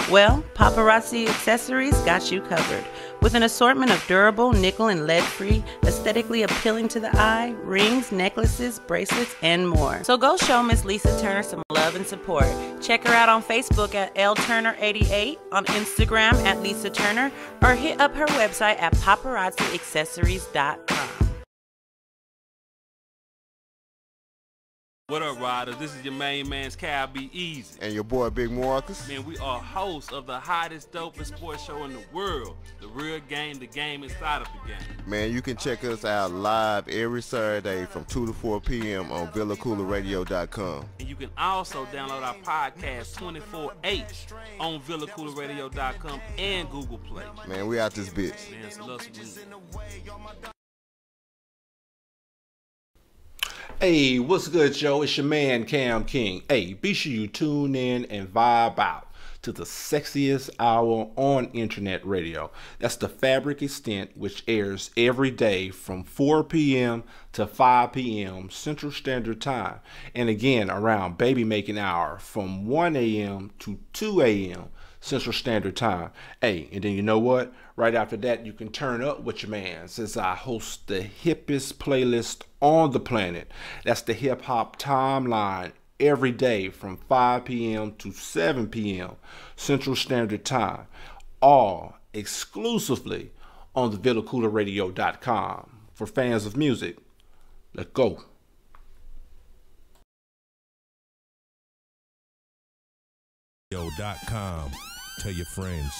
Well, Paparazzi Accessories got you covered. With an assortment of durable, nickel and lead-free, aesthetically appealing to the eye, rings, necklaces, bracelets, and more. So go show Miss Lisa Turner some love and support. Check her out on Facebook at LTurner88, on Instagram at Lisa Turner, or hit up her website at paparazziaccessories.com. What up, riders? This is your main man's Cal Be Easy. And your boy, Big Marcus. Man, we are hosts of the hottest, dopest sports show in the world. The Real Game, the game inside of the game. Man, you can check us out live every Saturday from 2 to 4 p.m. on VillaCoolaRadio.com. And you can also download our podcast 24/8 on VillaCoolaRadio.com and Google Play. Man, we out this bitch. Man, it's love some. Hey, what's good, Joe? It's your man, Cam King. Hey, be sure you tune in and vibe out to the sexiest hour on internet radio. That's the Fabric Extent, which airs every day from 4 p.m. to 5 p.m. Central Standard Time. And again, around baby making hour from 1 a.m. to 2 a.m. Central Standard Time. Hey, and then you know what? Right after that, you can turn up with your man, since I host the hippest playlist on the planet. That's the Hip Hop Timeline, every day from 5 p.m. to 7 p.m. Central Standard Time. All exclusively on the VillaCoolerRadio.com. For fans of music, let's go. .com. Tell your friends.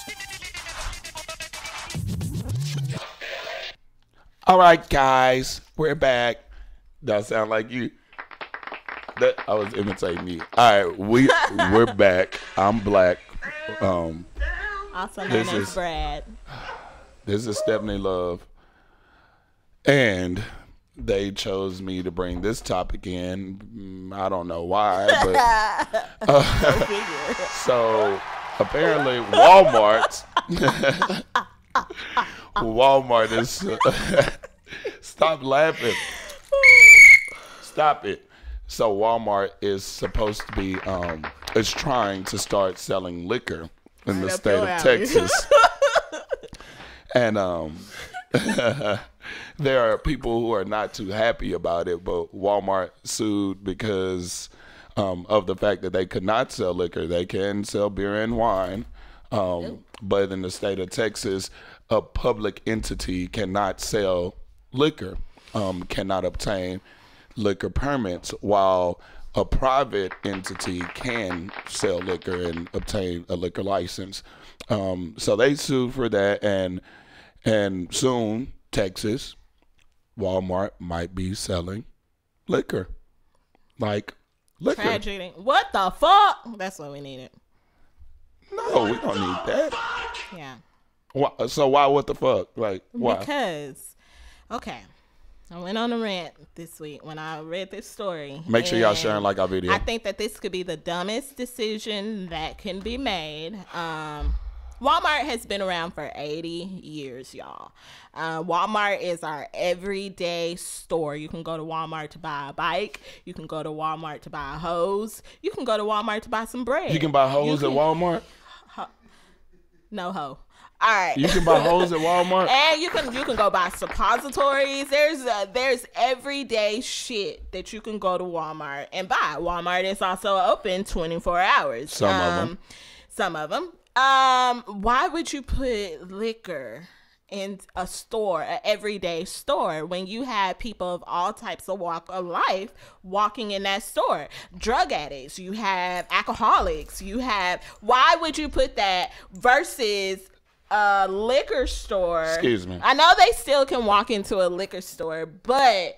All right, guys, we're back. That sound like you. That I was imitating you. All right, we're back. I'm Black. Also known as Brad. This is Stefani Love, and they chose me to bring this topic in. I don't know why, but so apparently Walmart is stop laughing. Stop it. So Walmart is supposed to be is trying to start selling liquor in the state of Texas. And there are people who are not too happy about it, but Walmart sued because of the fact that they could not sell liquor. They can sell beer and wine, but in the state of Texas, a public entity cannot sell liquor, cannot obtain liquor permits, while a private entity can sell liquor and obtain a liquor license. So they sued for that, and soon, Texas, Walmart might be selling liquor. Like liquor. Tragedy. What the fuck? That's what we needed. No, we don't need that. Yeah. So why what the fuck? Like, why? Because, okay, I went on a rant this week when I read this story. Make sure y'all sharing like our video. I think that this could be the dumbest decision that can be made. Walmart has been around for 80 years, y'all. Walmart is our everyday store. You can go to Walmart to buy a bike. You can go to Walmart to buy a hose. You can go to Walmart to buy some bread. You can buy hose at Walmart? No hoe. All right. You can buy hose at Walmart? And you can go buy suppositories. There's everyday shit that you can go to Walmart and buy. Walmart is also open 24 hours. Some of them. Why would you put liquor in a store, an everyday store, when you have people of all types of walk of life walking in that store? Drug addicts, you have alcoholics, why would you put that versus a liquor store? Excuse me. I know they still can walk into a liquor store, but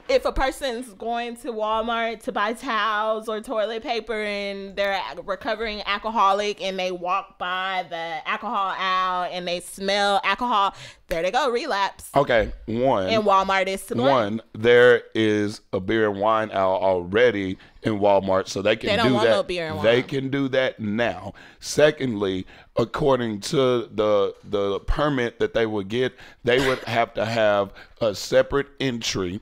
if a person's going to Walmart to buy towels or toilet paper and they're a recovering alcoholic and they walk by the alcohol aisle and they smell alcohol, there they go, relapse. Okay, and Walmart is to blame. There is a beer and wine aisle already in Walmart, so they can do that. No beer and wine. They can do that now. Secondly, according to the permit that they would get, they would have to have a separate entry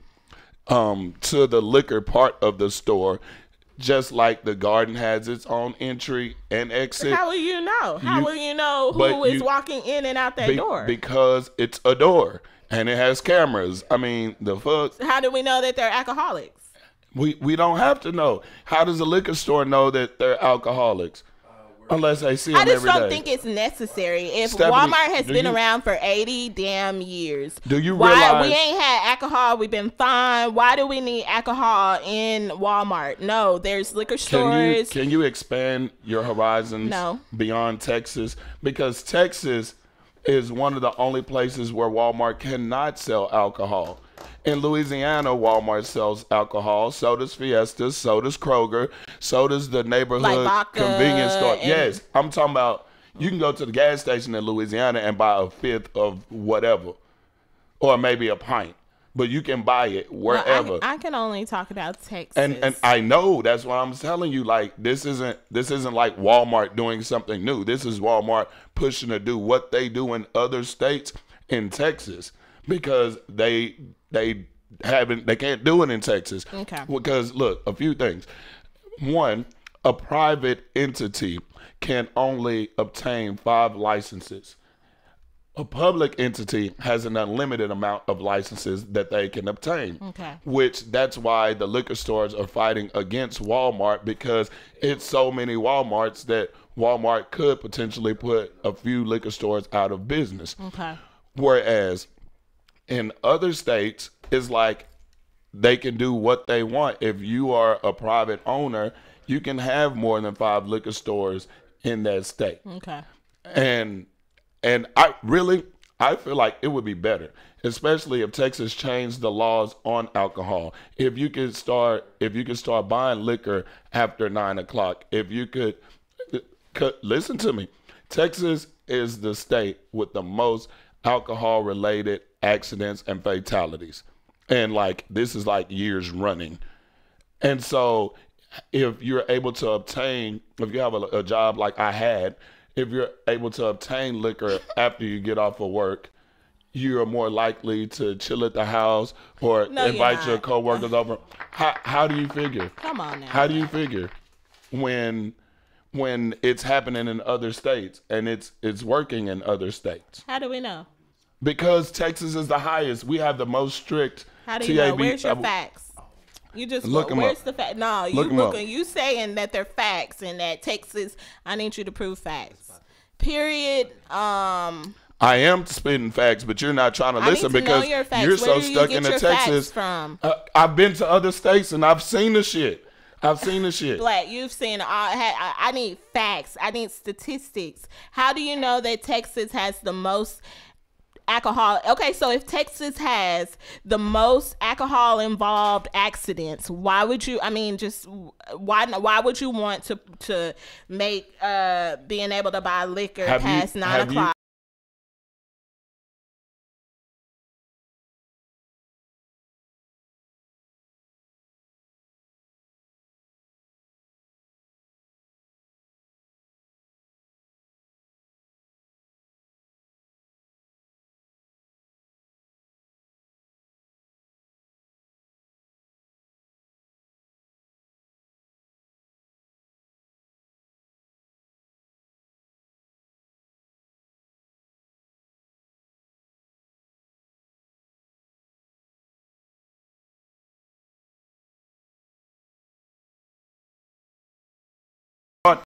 to the liquor part of the store, just like the garden has its own entry and exit. How will you know? How will you know who is walking in and out that door? Because it's a door and it has cameras. I mean, the fuck. How do we know that they're alcoholics? We don't have to know. How does a liquor store know that they're alcoholics? Unless they see them every day. I just don't think it's necessary. If Stephanie, Walmart has been around for 80 damn years, do you realize we ain't had alcohol? We've been fine. Why do we need alcohol in Walmart? No, there's liquor stores. Can you expand your horizons beyond Texas? Because Texas is one of the only places where Walmart cannot sell alcohol. In Louisiana, Walmart sells alcohol. So does Fiesta. So does Kroger. So does the neighborhood convenience store. Yes, I'm talking about you can go to the gas station in Louisiana and buy a fifth of whatever, or maybe a pint. but you can buy it Well, wherever. I can only talk about Texas. And I know, that's why I'm telling you, like, this isn't like Walmart doing something new. This is Walmart pushing to do what they do in other states in Texas, because they can't do it in Texas. Okay. Because look, a few things. One, a private entity can only obtain 5 licenses. A public entity has an unlimited amount of licenses that they can obtain. Okay. Which that's why the liquor stores are fighting against Walmart, because it's so many Walmarts that Walmart could potentially put a few liquor stores out of business. Okay. Whereas in other states, it's like they can do what they want. If you are a private owner, you can have more than 5 liquor stores in that state. Okay. And I feel like it would be better, especially if Texas changed the laws on alcohol. If you could start buying liquor after 9 o'clock, if you could listen to me, Texas is the state with the most alcohol related accidents and fatalities. And like, this is like years running. And so if you're able to obtain, if you have a job like I had, if you're able to obtain liquor after you get off of work, you are more likely to chill at the house or invite your coworkers over. How do you figure? Come on now. How do you figure when it's happening in other states and it's working in other states? How do we know? Because Texas is the highest. We have the most strict How do you know? Where's your facts? You just look them where's up. the fact? No, you looking. You saying that they're facts and that Texas. I need you to prove facts. Period. I am spitting facts, but you're not trying to listen because you're so stuck in the Texas. From? I've been to other states and I've seen the shit. Black, you've seen. I need facts. I need statistics. How do you know that Texas has the most alcohol? Okay, so if Texas has the most alcohol involved accidents, why would you? I mean, just why would you want to make being able to buy liquor past 9 o'clock?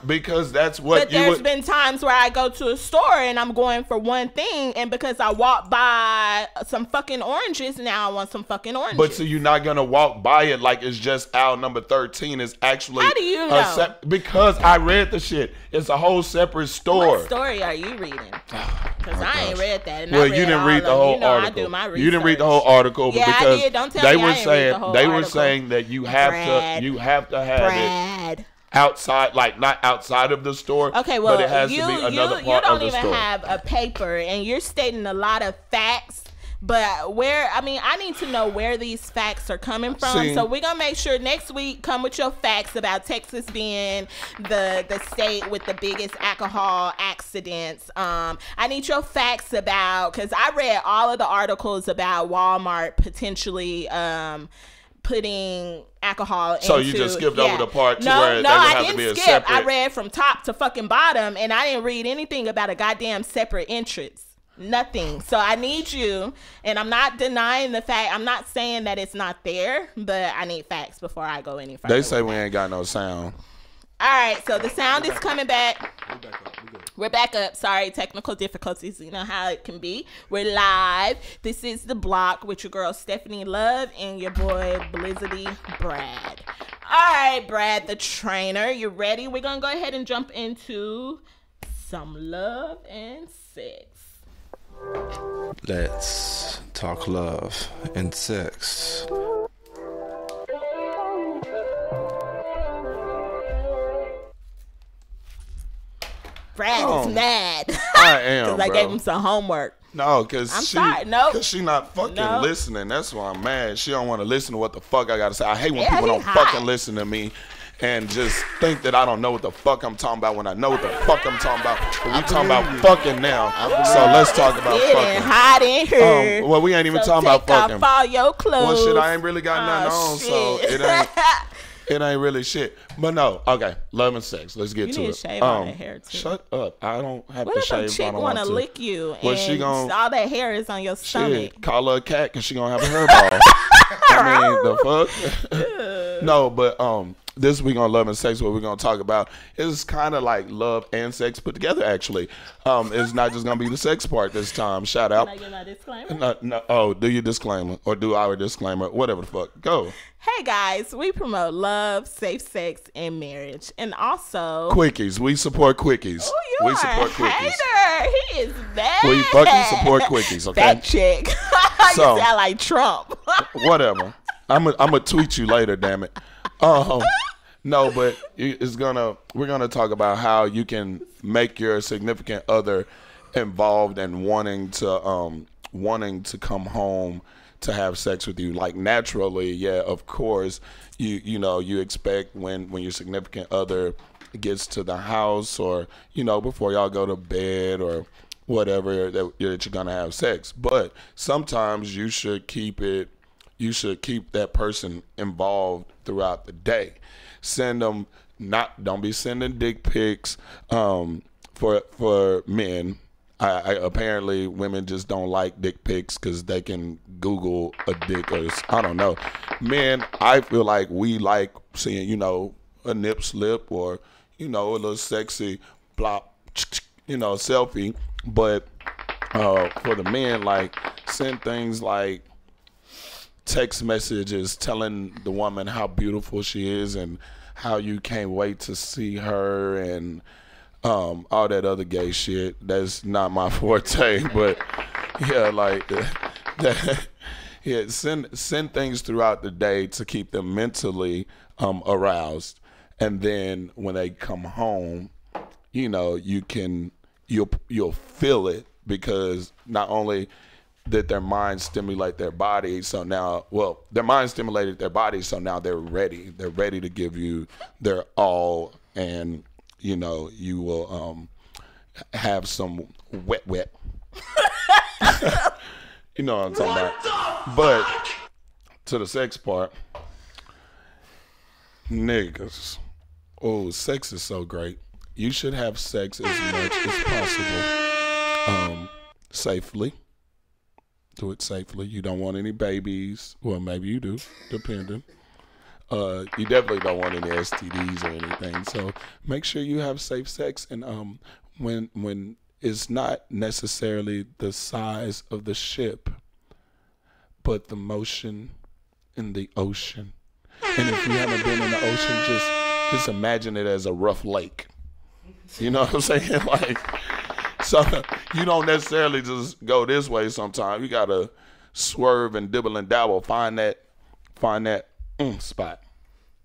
Because that's what but there's been times where I go to a store and I'm going for one thing, and because I walk by some fucking oranges, now I want some fucking oranges. But so you're not gonna walk by it like it's just aisle number 13. It's actually. How do you know? Because I read the shit. It's a whole separate store. What story are you reading? Because I ain't read that. And well, you didn't read the whole article. I do my research. You didn't read the whole article because I did. Don't tell they me were I didn't saying read the whole they were article. saying that you have to have it outside, like not outside of the store. Okay, well, but it has to be another part of the store. You don't even have a paper, and you're stating a lot of facts. But where, I mean, I need to know where these facts are coming from. So we're going to make sure next week, come with your facts about Texas being the state with the biggest alcohol accidents. I need your facts about, because I read all of the articles about Walmart potentially putting alcohol so into, you just skipped over the part to where no, they would I have didn't to be a skip. separate. I read from top to fucking bottom, and I didn't read anything about a goddamn separate entrance. Nothing. So I need you, and I'm not denying the fact. I'm not saying that it's not there, but I need facts before I go any further. They say we ain't got no sound. All right, so the sound is coming back. We're back up. Sorry, technical difficulties. You know how it can be. We're live. This is The Bloc with your girl Stefani Love and your boy Blizzity Brad. All right, Brad the trainer. You ready? We're going to go ahead and jump into some love and sex. Let's talk love and sex. Brad is mad. I am, Because I bro. gave him some homework. No, because sorry. Nope. she not fucking Nope. listening. That's why I'm mad. She don't want to listen to what the fuck I got to say. I hate when Yeah, people he don't hot. fucking listen to me and just think that I don't know what the fuck I'm talking about when I know what the fuck I'm talking about. But we talking about fucking now. So let's talk about Getting fucking. hot in here. Well, we ain't even So talking about take fucking. off all your clothes. Well, shit, I ain't really got nothing on, so shit. it ain't really shit. But no, okay, love and sex. Let's get You to need it. to shave all that hair, too. Shut up. I don't have What to if a shave. chick I don't want want to to lick you Well, and she gon' all that hair is on your stomach? Shit, call her a cat because she gonna have a hairball. I mean, the fuck? No, but this week on Love and Sex, what we're gonna talk about is kind of like love and sex put together. Actually, it's not just gonna be the sex part this time. Shout out. Can I get my disclaimer? No, oh, do your disclaimer or do our disclaimer, whatever the fuck. Go. Hey guys, we promote love, safe sex, and marriage, and also Quickies. We support quickies. Oh, you we are support a quickies. hater. He is bad. We fucking support quickies, okay? That chick. You So- sound like Trump. Whatever. I'm gonna tweet you later, damn it. No, but we're gonna talk about how you can make your significant other involved and wanting to come home to have sex with you. Like naturally, yeah, of course, you expect when your significant other gets to the house or before y'all go to bed or whatever that you're gonna have sex. But sometimes you should keep that person involved throughout the day. Send them don't be sending dick pics for men. I apparently women just don't like dick pics because they can Google a dick or I don't know. Men, I feel like we like seeing a nip slip or a little sexy blop selfie. But for the men, like send things like text messages telling the woman how beautiful she is and how you can't wait to see her and all that other gay shit. That's not my forte, but yeah, like that. Yeah, send things throughout the day to keep them mentally aroused, and then when they come home, you'll feel it because not only did their mind stimulate their body, so now, their mind stimulated their body, so now they're ready. They're ready to give you their all, and you will have some wet. You know what I'm talking about. But to the sex part, niggas, sex is so great. You should have sex as much as possible, safely. Do it safely. You don't want any babies. Well, maybe you do, depending. You definitely don't want any STDs or anything. So make sure you have safe sex. And when it's not necessarily the size of the ship, but the motion in the ocean. And if you haven't been in the ocean, just imagine it as a rough lake. You know what I'm saying? Like, so you don't necessarily just go this way sometimes. You gotta swerve and dibble and dabble. Find that spot.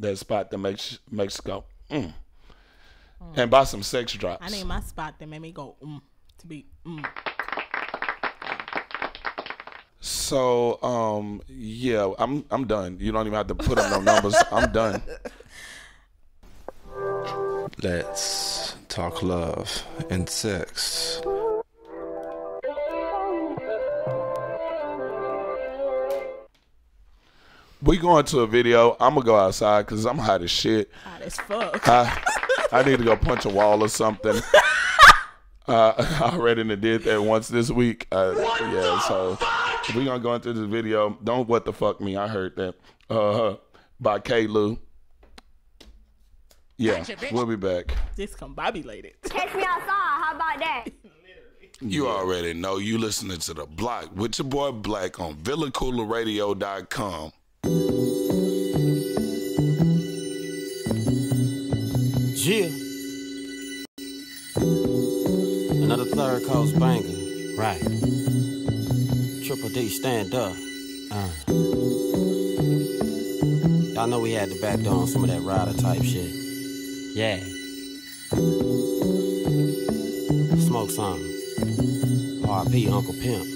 That spot that makes go and buy some sex drops. I need my spot that made me go to be So yeah, I'm done. You don't even have to put up no numbers. I'm done. Let's talk love and sex. We going to a video. I'm gonna go outside because I'm hot as shit. hot as fuck. I need to go punch a wall or something. I already did that once this week. Yeah, so we gonna go into this video. Don't what the fuck me. I heard that. By K. Lou. Yeah, we'll be back. Discombobulated. Catch me outside. How about that? You already know you listening to The Block with your boy Blac on VillaCoolerRadio.com. Yeah. Another third coast banger. Right. Triple D, stand up. Y'all know we had to back down some of that rider type shit. Yeah. Smoke something. R.I.P. Uncle Pimp.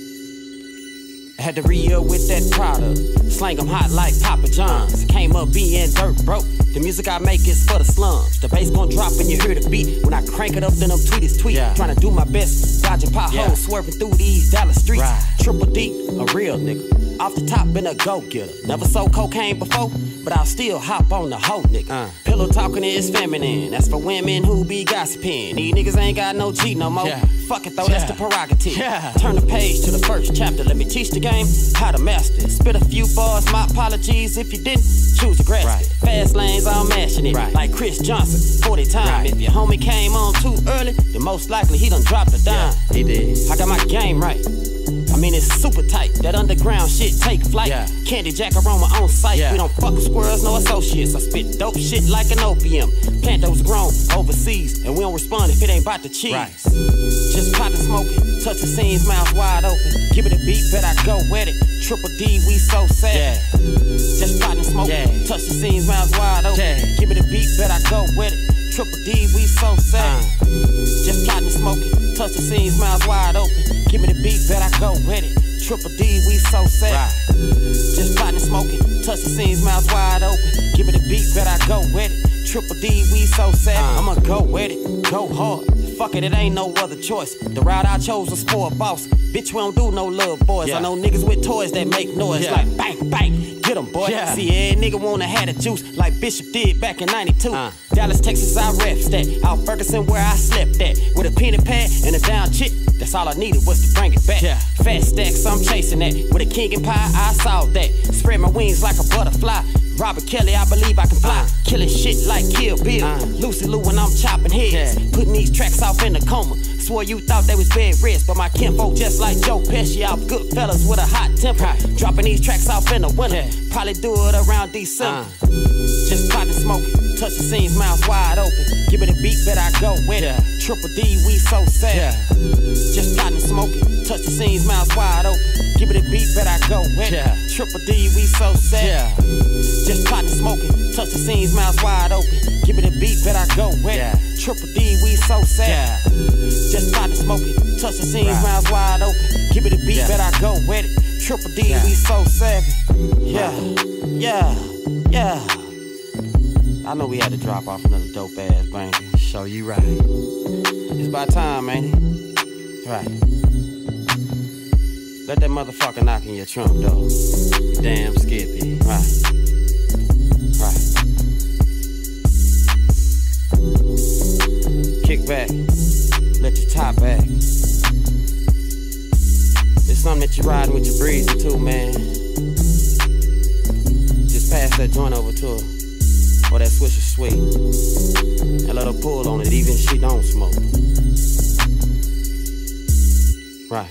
I had to re-up with that product. Slang 'em hot like Papa John's. Came up being dirt broke. The music I make is for the slums. The bass gon' drop and you hear the beat. When I crank it up, then them tweet. Trying to do my best, dodging potholes, swerving through these Dallas streets. Triple D, a real nigga. Off the top, been a go-getter. Never sold cocaine before, but I'll still hop on the hoe nigga. Pillow talking is feminine. That's for women who be gossiping. These niggas ain't got no G no more. Fuck it though, that's the prerogative. Turn the page to the first chapter. Let me teach the game how to master it. Spit a few bars, my apologies if you didn't choose to grasp it. Fast lanes, I'm mashing it like Chris Johnson, 40 times. If your homie came on too early, then most likely he done dropped a dime. He did. I got my game right. I mean, it's super tight. That underground shit take flight. Candy Jack aroma on site. We don't fuck with squirrels, no associates. I spit dope shit like an opium. Plant those grown overseas, and we don't respond if it ain't about the cheese. Just pot and smoking, touch the scenes, mouth wide open. Give it a beat, bet I go with it. Triple D, we so sad. Just pot and smoking, touch the scenes, mouth wide open. Give it a beat, bet I go with it. Triple D, we so sad. Just plotting and smoking, touch the scenes, mouths wide open. Give me the beat, bet I go with it. Triple D, we so sad. Just plotting and smoking, touch the scenes, mouths wide open. Give me the beat, bet I go with it. Triple D, we so sad. I'ma go with it, go hard. Fuck it, it ain't no other choice. The route I chose was for a boss. Bitch, we don't do no little boys. I know niggas with toys that make noise like bang, bang. Get 'em, boy. See, every nigga wanna have the juice like Bishop did back in 92. Dallas, Texas, I reps that. Out Ferguson, where I slept at. With a penny pad and a down chick. That's all I needed was to bring it back. Fat stacks, I'm chasing that. With a king and pie, I saw that. Spread my wings like a butterfly. Robert Kelly, I believe I can fly. Killing shit like Kill Bill. Lucy Lou when I'm chopping heads. Putting these tracks off in the coma. Swore you thought they was bed rest, but my kinfolk just like Joe Pesci out good fellas with a hot temper. Dropping these tracks off in the winter. Probably do it around December. Just potting smoking, touch the scenes, mouth wide open. Give it a beat, bet I go with it. Triple D, we so sad. Just potting smoking, touch the scenes, mouth wide open. Give it a beat, bet I go with it. Triple D, we so sad. Just potting smoking, touch the scenes, mouth wide open. Give it a beat, bet I go with it. Triple D, we so sad. Just potting smoking, touch the scenes, mouth wide open. Give it a beat, bet I go with it. Triple D, we so savage. I know we had to drop off another dope ass banger. Show you right. It's about time, ain't it? Right. Let that motherfucker knock in your trunk, though. You damn skippy. Right. Kick back. Let your top back. It's something that you're riding with your breezy too, man. Just pass that joint over to her. Or that Swisher Sweet. And let her pull on it even if she don't smoke. Right.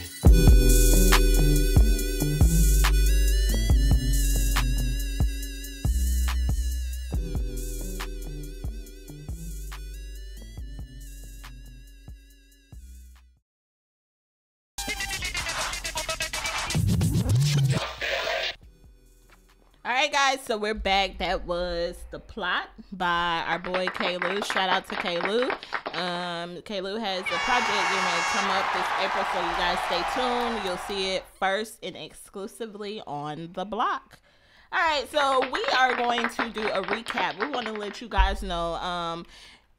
Alright guys, so we're back. That was The Plot by our boy Koola. Shout out to Koola. Koola has a project getting ready to come up this April, so you guys stay tuned. You'll see it first and exclusively on The Bloc. Alright, so we are going to do a recap. We want to let you guys know,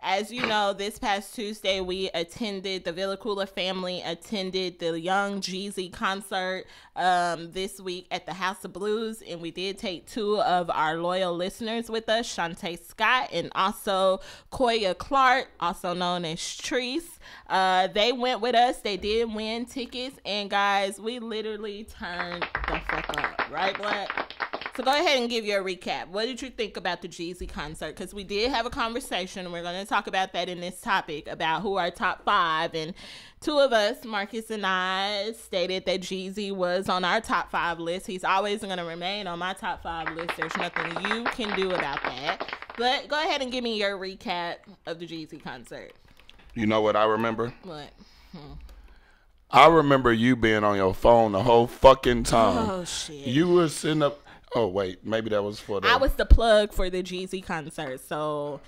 as you know, this past Tuesday, we attended, the Villa Koola family attended the Young Jeezy concert this week at the House of Blues. And we did take two of our loyal listeners with us, Shantae Scott and also Koya Clark, also known as Treese. They went with us. They did win tickets. And guys, we literally turned the fuck up. Right, Black? So go ahead and give you a recap. What did you think about the Jeezy concert? Because we did have a conversation. We're going to talk about that in this topic about who are top 5. And two of us, Marcus and I, stated that Jeezy was on our top 5 list. He's always going to remain on my top 5 list. There's nothing you can do about that. But go ahead and give me your recap of the Jeezy concert. You know what I remember? What? I remember you being on your phone the whole fucking time. Oh, shit. You were sitting up. Oh, wait. Maybe that was for the... I was the plug for the Jeezy concert, so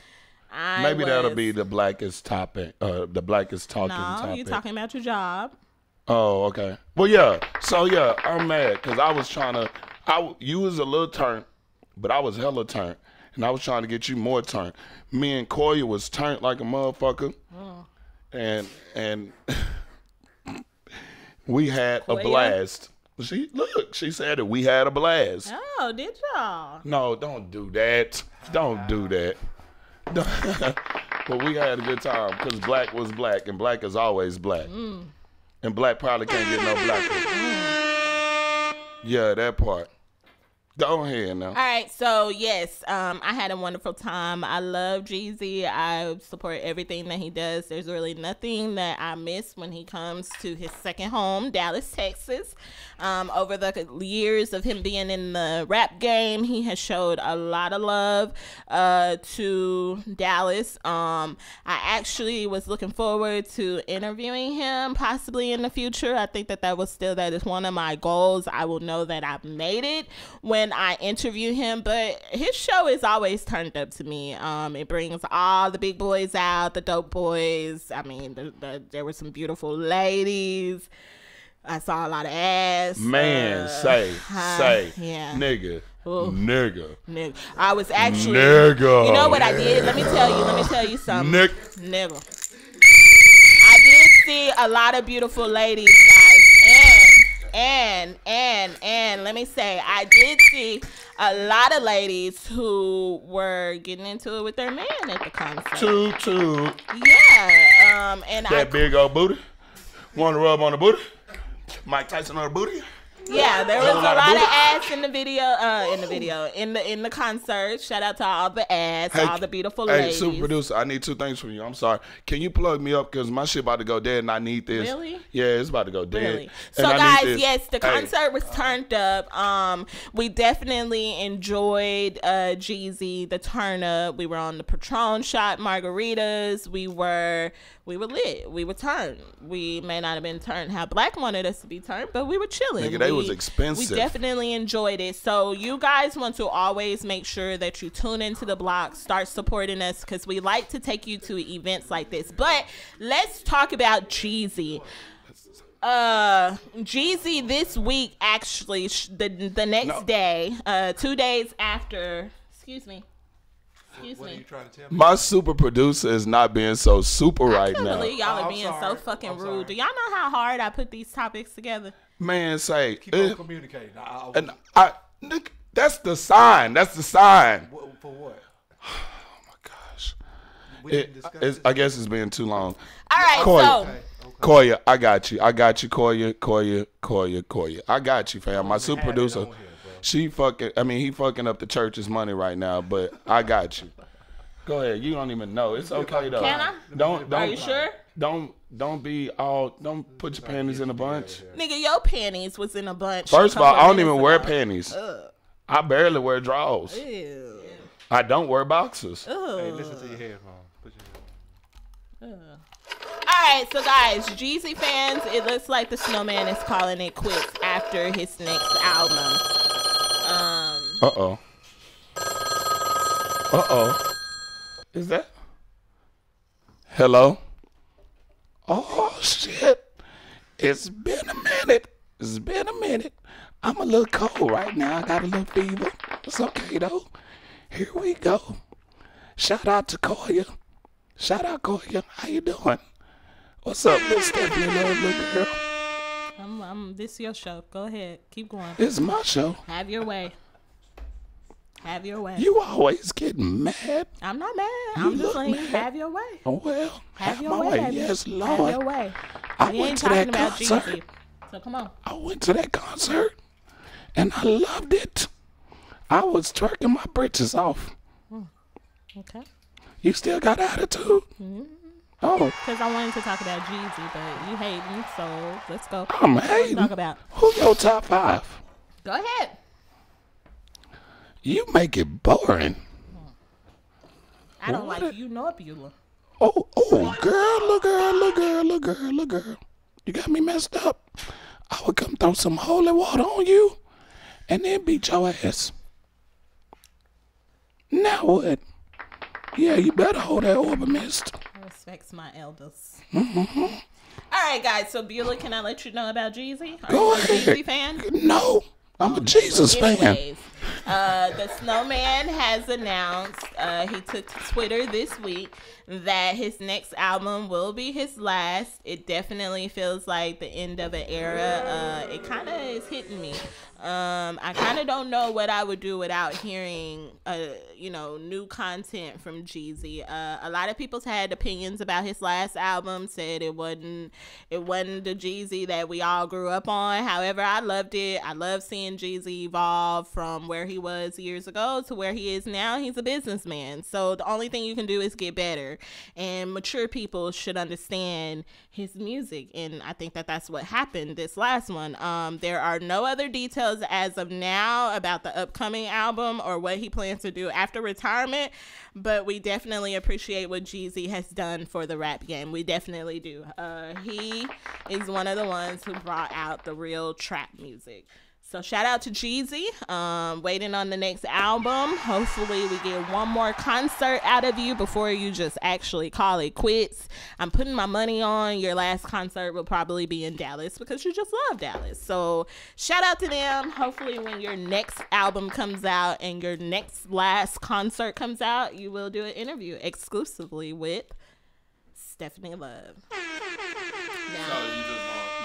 Maybe that'll be the blackest topic, the blackest talking topic. No, you talking about your job. Oh, okay. Well, yeah. So, yeah, I'm mad because I was trying to, you was a little turnt, but I was hella turnt. And I was trying to get you more turnt. Me and Koya was turnt like a motherfucker. Oh. And we had a blast. She said it. We had a blast. Oh, did y'all? No, don't do that. Don't do that. But we had a good time because Black was black and Black is always black. And Black probably can't get no blacker. Yeah, that part. Go ahead now. All right, so yes, I had a wonderful time. I love Jeezy. I support everything that he does. There's really nothing that I miss when he comes to his second home, Dallas, Texas. Over the years of him being in the rap game, he has showed a lot of love to Dallas. I actually was looking forward to interviewing him possibly in the future. I think that is one of my goals. I will know that I've made it when I interview him, but his show is always turned up to me. It brings all the big boys out, the dope boys. I mean, there were some beautiful ladies. I saw a lot of ass. Man, yeah. Nigga. Ooh. Nigga. I was actually, nigga. You know what I did? Let me tell you something. Nigga. I did see a lot of beautiful ladies, guys, and let me say, I did see a lot of ladies who were getting into it with their man at the concert. Toot. Yeah. And that big old booty. Want to rub on the booty? Mike Tyson on the booty? Yeah, there was a lot of ass in the video, in the concert. Shout out to all the ass, all the beautiful ladies. Hey, super producer, I need 2 things from you. I'm sorry. Can you plug me up because my shit about to go dead and I need this. Really? Yeah, it's about to go dead. Really? So guys, yes, the concert was turned up. We definitely enjoyed Jeezy, the turn up. We were on the Patron shot margaritas. We were lit. We were turned. We may not have been turned how Black wanted us to be turned, but we were chilling. Nigga, they was expensive. We definitely enjoyed it. So you guys want to always make sure that you tune into the Block, start supporting us because we like to take you to events like this. But let's talk about Jeezy. Jeezy this week, actually, the next day, 2 days after, excuse me. What are you trying to tell me? My super producer is not being so super right now. Believe y'all are being so fucking rude. Do y'all know how hard I put these topics together? Man, say keep on communicating. And that's the sign. That's the sign. For what? Oh my gosh. I guess it's been too long. All right, Koya. Koya, I got you. Koya. I got you, fam. My super producer. He fucking up the church's money right now, but I got you. Go ahead. You don't even know. It's okay though. Can I? Don't. Are you sure? Don't put your panties in a bunch. Nigga, your panties was in a bunch. First of all, I don't even wear panties. I barely wear drawers. Ew. I don't wear boxers. Hey, listen to your headphones. Put your headphones. All right, so guys, Jeezy fans, it looks like the Snowman is calling it quits after his next album. Is that? Hello? Oh, shit. It's been a minute. I'm a little cold right now. I got a little fever. It's okay, though. Here we go. Shout out to Koya. How you doing? What's up, Miss Stefani Love, little girl? This is your show. Go ahead. Keep going. This is my show. Have your way. You always getting mad. I'm not mad. I'm just saying, have your way. Oh, well. Have your way. Baby. Yes, Lord. Have your way. I went to that concert. Jeezy, so come on. I went to that concert, and I loved it. I was twerking my britches off. Okay. You still got attitude? Mm-hmm. Oh. Because I wanted to talk about Jeezy, but you hating, so let's go. I'm hating. Talk about. Who your top 5? Go ahead. You make it boring. I don't like you nor Beulah. Oh, girl. You got me messed up. I would come throw some holy water on you and then beat your ass. Now what? Yeah, you better hold that orb, mist. Respects my elders. Mm-hmm. All right, guys. So, Beulah, can I let you know about Jeezy? Are Go you ahead. a Jeezy fan? No, I'm a Jesus fan. Anyways, the Snowman has announced, he took to Twitter this week that his next album will be his last. It definitely feels like the end of an era. It kind of is hitting me. I kind of don't know what I would do without hearing, new content from Jeezy. A lot of people's had opinions about his last album, said it wasn't the Jeezy that we all grew up on. However, I loved it. I love seeing Jeezy evolve from where he was years ago to where he is now. He's a businessman. So the only thing you can do is get better. And mature people should understand his music. And I think that that's what happened this last one. There are no other details as of now about the upcoming album or what he plans to do after retirement, but we definitely appreciate what Jeezy has done for the rap game. We definitely do. He is one of the ones who brought out the real trap music. So shout out to Jeezy. Waiting on the next album. Hopefully we get one more concert out of you before you just actually call it quits. I'm putting my money on your last concert will probably be in Dallas because you just love Dallas. So shout out to them. Hopefully when your next album comes out and your next last concert comes out, you will do an interview exclusively with Stefani Love.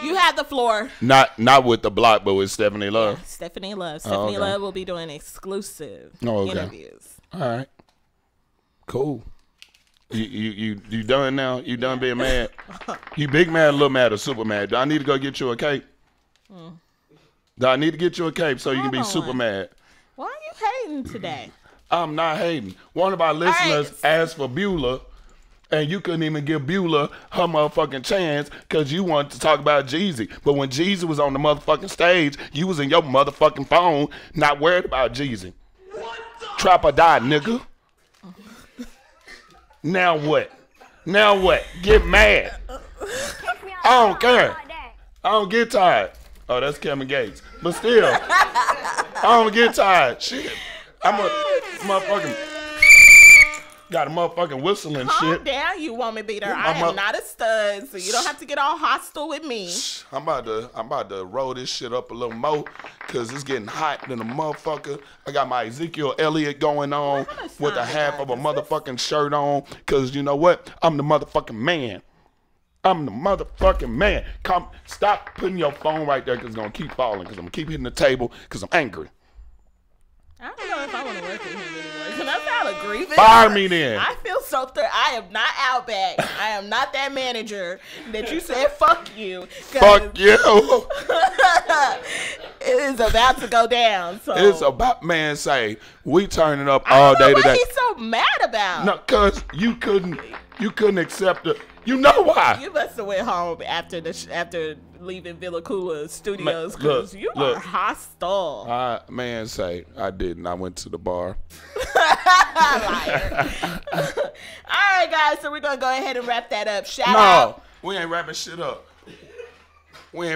You have the floor. Not with the Bloc, but with Stefani Love. Yeah, Stefani Love. Stefani Love will be doing exclusive interviews. All right. Cool. You done now? You done being mad? You big mad, little mad, or super mad? Do I need to go get you a cape? Do I need to get you a cape so you can be super mad? Why are you hating today? I'm not hating. One of our listeners asked for Beulah. And you couldn't even give Beulah her motherfucking chance because you wanted to talk about Jeezy. But when Jeezy was on the motherfucking stage, you was in your motherfucking phone not worried about Jeezy. Trap or die, nigga. Now what? Now what? Get mad. I don't care. I don't get tired. Oh, that's Kevin Gates. But still, I don't get tired. Shit. I'm a motherfucking... Got a motherfucking whistle and shit. Calm down, you woman beater. I am not a stud, so you don't have to get all hostile with me. I'm about to roll this shit up a little more because it's getting hot than a motherfucker. I got my Ezekiel Elliott going on with a half of a motherfucking shirt on because you know what? I'm the motherfucking man. I'm the motherfucking man. Stop putting your phone right there because it's going to keep falling because I'm going to keep hitting the table because I'm angry. I don't know if I want to work with him anymore. Can I file a grievance? Fire me then. I feel so I am not Outback. I am not that manager that you said fuck you. Fuck you. It is about to go down. So it's about, man, say, we turning up all day today. What he's so mad about? No, cause you couldn't accept it. You know why? You must have went home after leaving Villa Koola Studios because you are hostile. Man, say I didn't. I went to the bar. Liar. All right, guys. So we're gonna go ahead and wrap that up. Shout out. We ain't wrapping shit up. We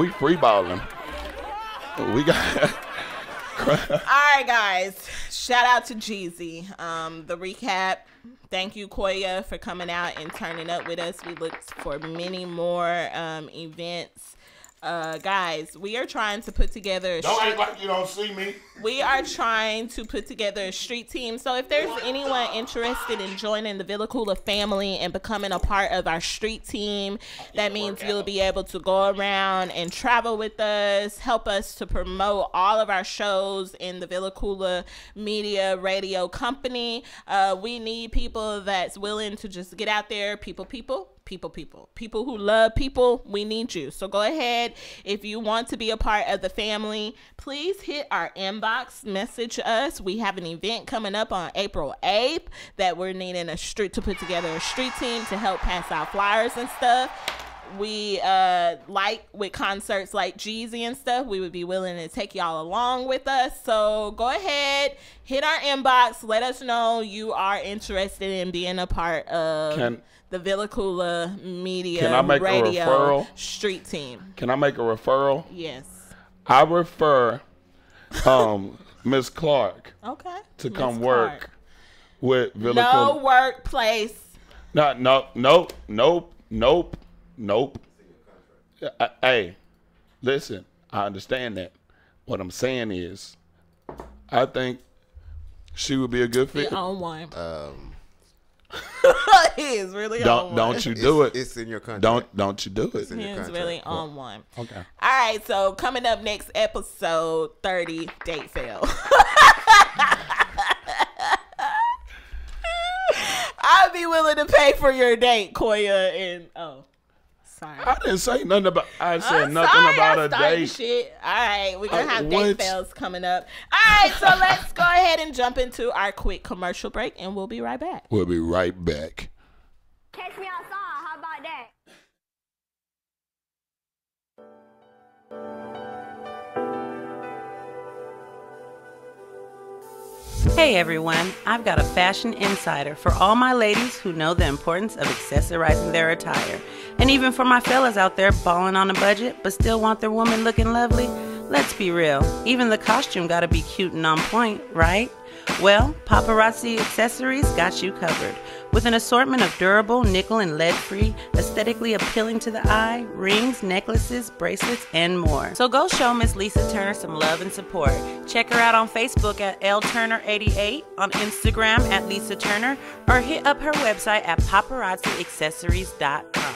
free balling. We got. All right, guys. Shout out to Jeezy. The recap. Thank you, Koya, for coming out and turning up with us. We look for many more events. Guys, we are trying to put together... Don't act like you don't see me. We are trying to put together a street team. So if there's anyone interested in joining the Villa Koola family and becoming a part of our street team, that means you'll be able to go around and travel with us, help us to promote all of our shows in the Villa Koola Media Radio Company. We need people that's willing to just get out there, people who love people. We need you. So go ahead. If you want to be a part of the family, please hit our inbox, message us. We have an event coming up on April 8th that we're needing to put together a street team to help pass out flyers and stuff. We with concerts like Jeezy and stuff, we would be willing to take y'all along with us. So go ahead, hit our inbox, let us know you are interested in being a part of the Villa Koola Media Radio Street Team. Can I make a referral? Yes. I refer Miss Clark. Okay. To Miss come Clark. work with Villa No Koola. workplace. Nope. Hey, listen, I understand that. What I'm saying is, I think she would be a good fit. He on one. He is really on one. Don't you do it. It's in your contract. Don't you do it. It's in He your is contract. really on one. Okay. All right, so coming up next episode 30, date fail. I'd be willing to pay for your date, Koya. And sorry. I didn't say nothing about. I said I'm nothing sorry, about I a started date. Shit. All right, we're gonna have what? date fails coming up. All right, so let's go ahead and jump into our quick commercial break, and we'll be right back. We'll be right back. Catch me outside. How about that? Hey everyone, I've got a fashion insider for all my ladies who know the importance of accessorizing their attire. And even for my fellas out there balling on a budget but still want their woman looking lovely. Let's be real, even the costume gotta be cute and on point, right? Well, Paparazzi Accessories got you covered. With an assortment of durable, nickel and lead-free, aesthetically appealing to the eye, rings, necklaces, bracelets, and more. So go show Miss Lisa Turner some love and support. Check her out on Facebook at LTurner88, on Instagram at Lisa Turner, or hit up her website at paparazziaccessories.com.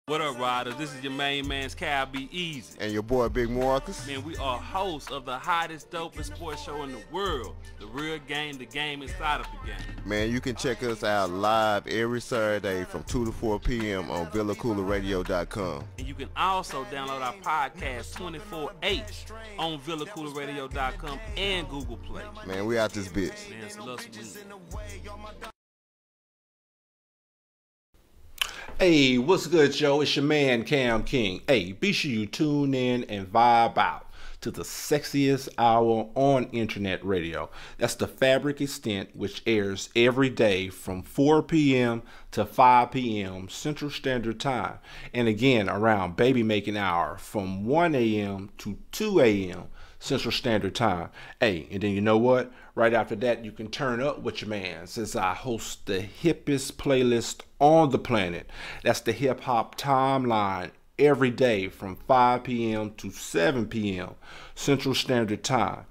What up, riders? This is your main man's Cal Be Easy. And your boy Big Marcus. Man, we are hosts of the hottest, dopest sports show in the world. The Real Game, the game inside of the game. Man, you can check us out live every Saturday from 2 to 4 p.m. on VillaCoolaRadio.com. And you can also download our podcast 24/8 on VillaCoolaRadio.com and Google Play. Man, we out this bitch. Man, it's love some weed. Hey, what's good, Joe? It's your man, Cam King. Hey, be sure you tune in and vibe out to the sexiest hour on internet radio. That's the Fabric Extent, which airs every day from 4 p.m. to 5 p.m. Central Standard Time. And again, around baby making hour from 1 a.m. to 2 a.m. Central Standard Time. Hey, and then you know what? Right after that, you can turn up with your man, since I host the hippest playlist on the planet. That's the Hip Hop Timeline, every day from 5 p.m. to 7 p.m. Central Standard Time.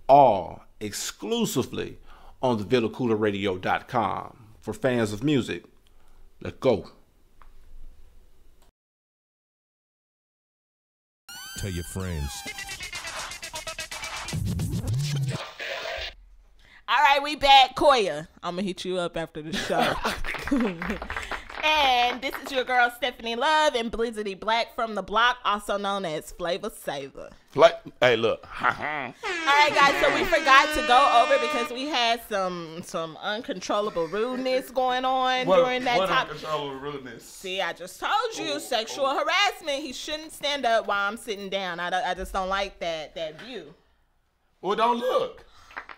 All exclusively on the VillaCoolaRadio.com. For fans of music, let's go. Tell your friends. All right, we back. Koya, I'm going to hit you up after the show. And this is your girl, Stefani Love and Blac from the Bloc, also known as Flavor Saver. Hey, look. All right, guys, so we forgot to go over because we had some uncontrollable rudeness going on during that time. Uncontrollable rudeness? See, I just told you, sexual harassment. He shouldn't stand up while I'm sitting down. I just don't like that view. Well, don't look.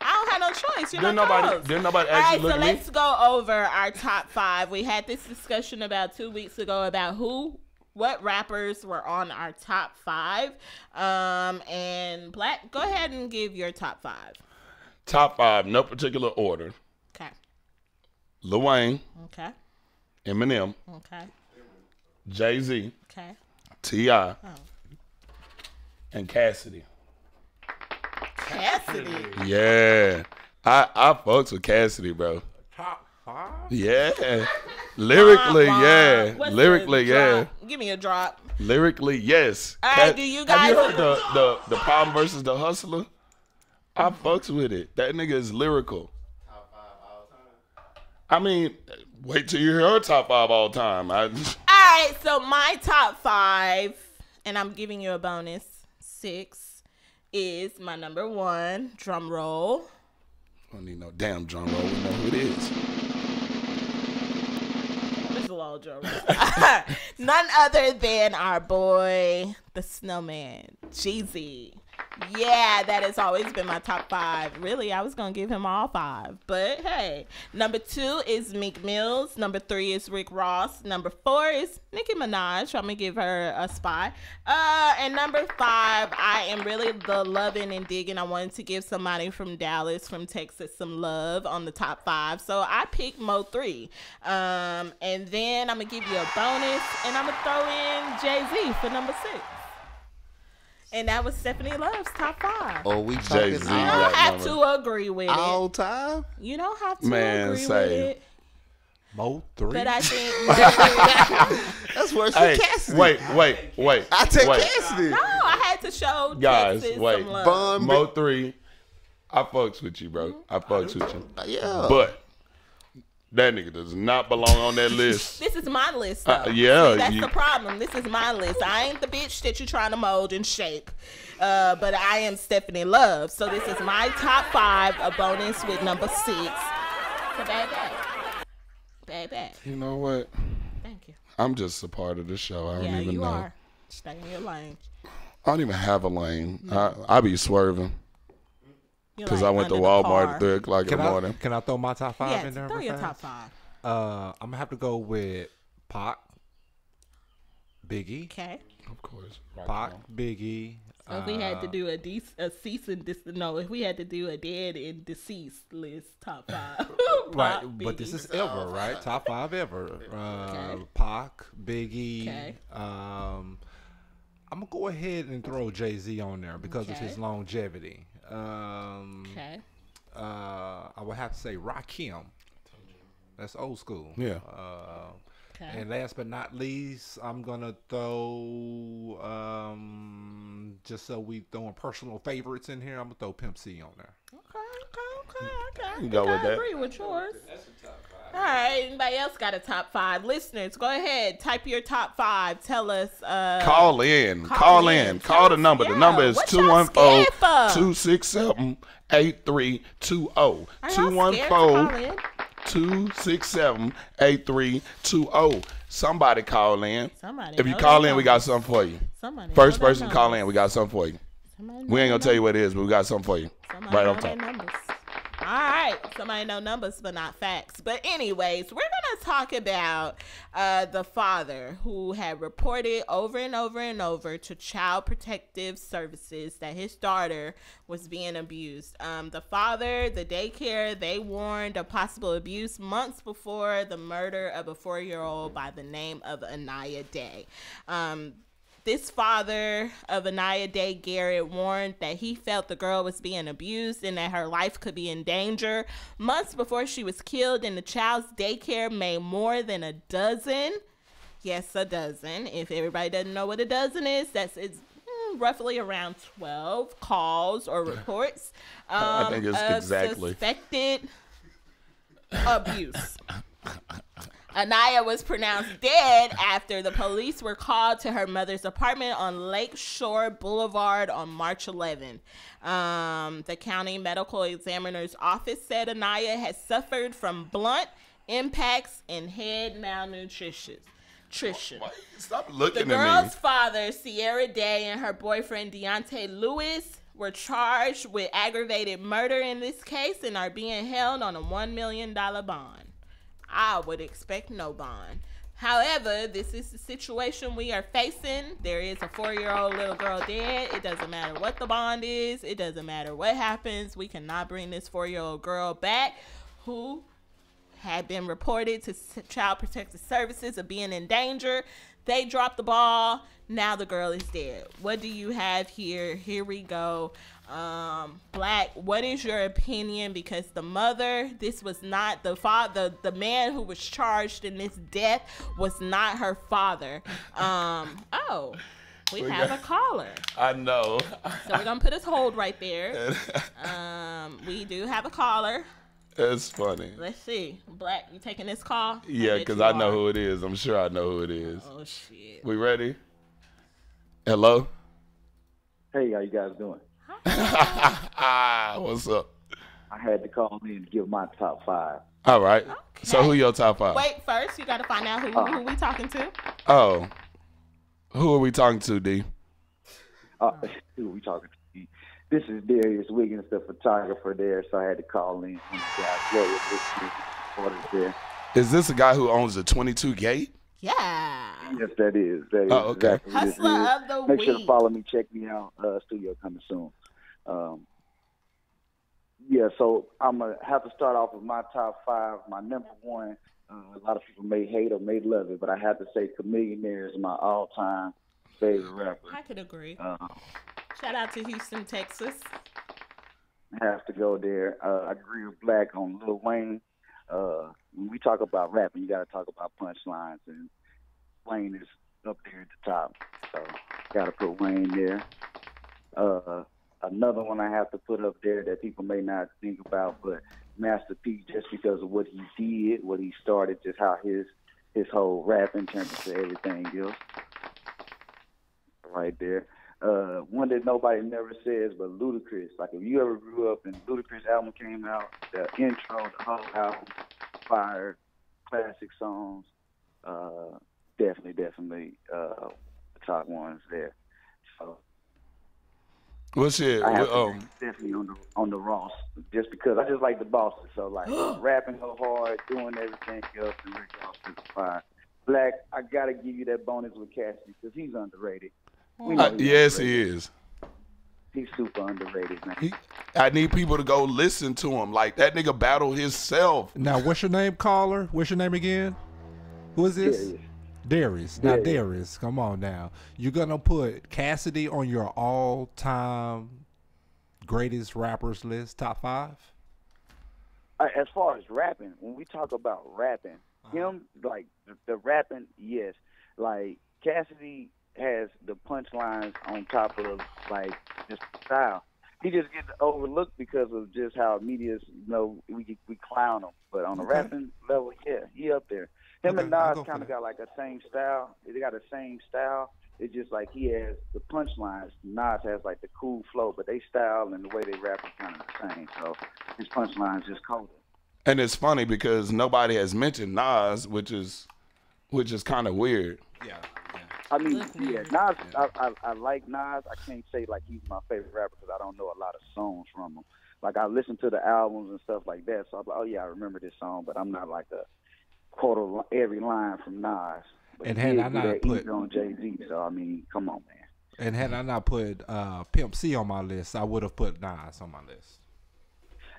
I don't have no choice. You're Didn't not nobody All actually right, look so at me? let's go over our top 5. We had this discussion about 2 weeks ago about what rappers were on our top 5. And Blac, go ahead and give your top 5. Top 5, no particular order. Okay. Lil Wayne. Okay. Eminem. Okay. Jay-Z. Okay. T.I. And Cassidy. Cassidy. Yeah. I fucks with Cassidy, bro. Top 5? Yeah. Lyrically, yeah. What's Lyrically, the yeah. drop? Give me a drop. Lyrically, yes. All right, do you guys... Have you heard the Problem versus the Hustler? I fucks with it. That nigga is lyrical. Top 5 all time. I mean, wait till you hear her top 5 all time. All right, so my top 5, and I'm giving you a bonus, 6, is my number 1, drum roll. I don't need no damn drum roll. We know who it is. This is a little drum roll. None other than our boy, the Snowman, Jeezy. Yeah, that has always been my top 5. Really, I was going to give him all 5. But hey, number 2 is Meek Mills. Number 3 is Rick Ross. Number 4 is Nicki Minaj. I'm going to give her a spot. And number 5, I am really the loving and digging. I wanted to give somebody from Dallas, from Texas, some love on the top 5. So I picked Mo 3. And then I'm going to give you a bonus, and I'm going to throw in Jay-Z for number 6. And that was Stefani Love's top 5. Oh, we Jay-Z. You don't have to agree with it. all time. You don't have to agree with it. Mo 3. But I think That's worse than Cassidy. Wait. I take Cassidy. no, I had to show Guys, Texas wait. some love. Mo 3. I fucks with you, bro. I fucks with you. Yeah. But that nigga does not belong on that list. This is my list, though. Yeah. See, that's the problem. This is my list. I ain't the bitch that you're trying to mold and shape. But I am Stefani Love. So this is my top 5, a bonus with number 6. So bad. You know what? Thank you. I'm just a part of the show. I don't even you know. are. Stay in your lane. I don't even have a lane. I be swerving. Because like I went to under the Walmart car. at 3 o'clock in the morning. Can I throw my top 5 in there? Throw your real top fast? 5. I'm gonna have to go with Pac, Biggie. Okay. Of course. Pac, Biggie. So if we had to do a cease and if we had to do a dead and deceased list, top 5. Right, Pac, but this Biggie. is ever, right? Top 5 ever. Okay. Pac, Biggie. Okay. I'm gonna go ahead and throw Jay-Z on there because of his longevity. Okay. I would have to say Rakim. That's old school. Yeah. Okay. And last but not least, I'm gonna throw just so we throwing personal favorites in here. I'm gonna throw Pimp C on there. Okay. You go with I that. agree with yours. All right. Anybody else got a top 5? Listeners, go ahead. Type your top 5. Tell us. Call in. Call the number. The number is 214-267-8320. 214-267-8320. Somebody call in. If you call in, we got something for you. First person call in, we got something for you. We ain't gonna tell you what it is, but we got something for you. Right on top. All right. Somebody know numbers, but not facts. But anyways, we're going to talk about the father who had reported over and over to Child Protective Services that his daughter was being abused. The father, the daycare, they warned of possible abuse months before the murder of a 4-year-old by the name of Anaya Day. This father of Anaya Day Garrett warned that he felt the girl was being abused and that her life could be in danger. Months before she was killed, and the child's daycare made more than a dozen. Yes, a dozen. If everybody doesn't know what a dozen is, it's roughly around 12 calls or reports I think it's of exactly suspected abuse. Anaya was pronounced dead after the police were called to her mother's apartment on Lakeshore Boulevard on March 11. The county medical examiner's office said Anaya had suffered from blunt impacts and head malnutrition. Stop looking at me. The girl's father, Sierra Day, and her boyfriend, Deontay Lewis, were charged with aggravated murder in this case and are being held on a $1 million bond. I would expect no bond. However, this is the situation we are facing. There is a 4-year-old little girl dead. It doesn't matter what the bond is. It doesn't matter what happens. We cannot bring this 4-year-old girl back who had been reported to Child Protective Services of being in danger. They dropped the ball. Now the girl is dead. What do you have here? Here we go. Black, what is your opinion? Because the mother, this was not the father, the man who was charged in this death was not her father. We have a caller. I know. So we're gonna put his hold right there. We do have a caller. It's funny. Let's see. Black, you taking this call? Yeah, because I know who it is. I'm sure I know who it is. Oh, shit. We ready? Hello? Hey, how you guys doing? What's up? I had to call in and give my top 5. All right. Okay. So who your top 5? Wait, first you got to find out who we talking to. Oh. Who are we talking to, D? Who are we talking to? This is Darius Wiggins, the photographer there, so I had to call in. And there. Is this a guy who owns the 22 Gate? Yeah. Yes, that is. That is okay. exactly what it Hustler is. of the Make sure to week. follow me. Check me out. Studio coming soon. Yeah, so I'm going to have to start off with my top 5. My number 1, a lot of people may hate or may love it, but I have to say Chamillionaire is my all-time favorite rapper. I could agree. Shout out to Houston, Texas. I have to go there. I agree with Black on Lil Wayne. When we talk about rapping, you got to talk about punchlines, and Wayne is up there at the top. So got to put Wayne there. Another one I have to put up there that people may not think about, but Master P, just because of what he did, what he started, just how his whole rapping turned into everything else. Right there. One that nobody never says, but Ludacris. Like, if you ever grew up and Ludacris album came out, the intro, the whole album, fire, classic songs, definitely the top ones there. So What's it? I have to definitely on the Ross, just because I just like the bosses. So like rapping so hard, doing everything else, and Rick Ross is fire. Black, I gotta give you that bonus with Cassidy because he's underrated. Yes, he is. He's super underrated, man. I need people to go listen to him. Like, that nigga battled himself. Now, what's your name, caller? What's your name again? Who is this? Darius. Now, Darius, come on now. You're going to put Cassidy on your all-time greatest rappers list, top 5? As far as rapping, when we talk about rapping, him, like, the rapping, yes. Like, Cassidy has the punchlines on top of, like, just style. He just gets overlooked because of just how media's, we clown him. But on the rapping level, yeah, he up there. Him and Nas kind of got like a same style. They got the same style. It's just like he has the punchlines. Nas has like the cool flow, but they style and the way they rap is kind of the same. So his punchlines just cold. And it's funny because nobody has mentioned Nas, which is kind of weird. Yeah. I mean, Nas. I like Nas. I can't say like he's my favorite rapper because I don't know a lot of songs from him. Like, I listen to the albums and stuff like that, so I'm like, oh yeah, I remember this song, but I'm not like a quote every line from Nas. But and had I not put on Jay-Z, so I mean, come on, man. And had I not put Pimp C on my list, I would have put Nas on my list.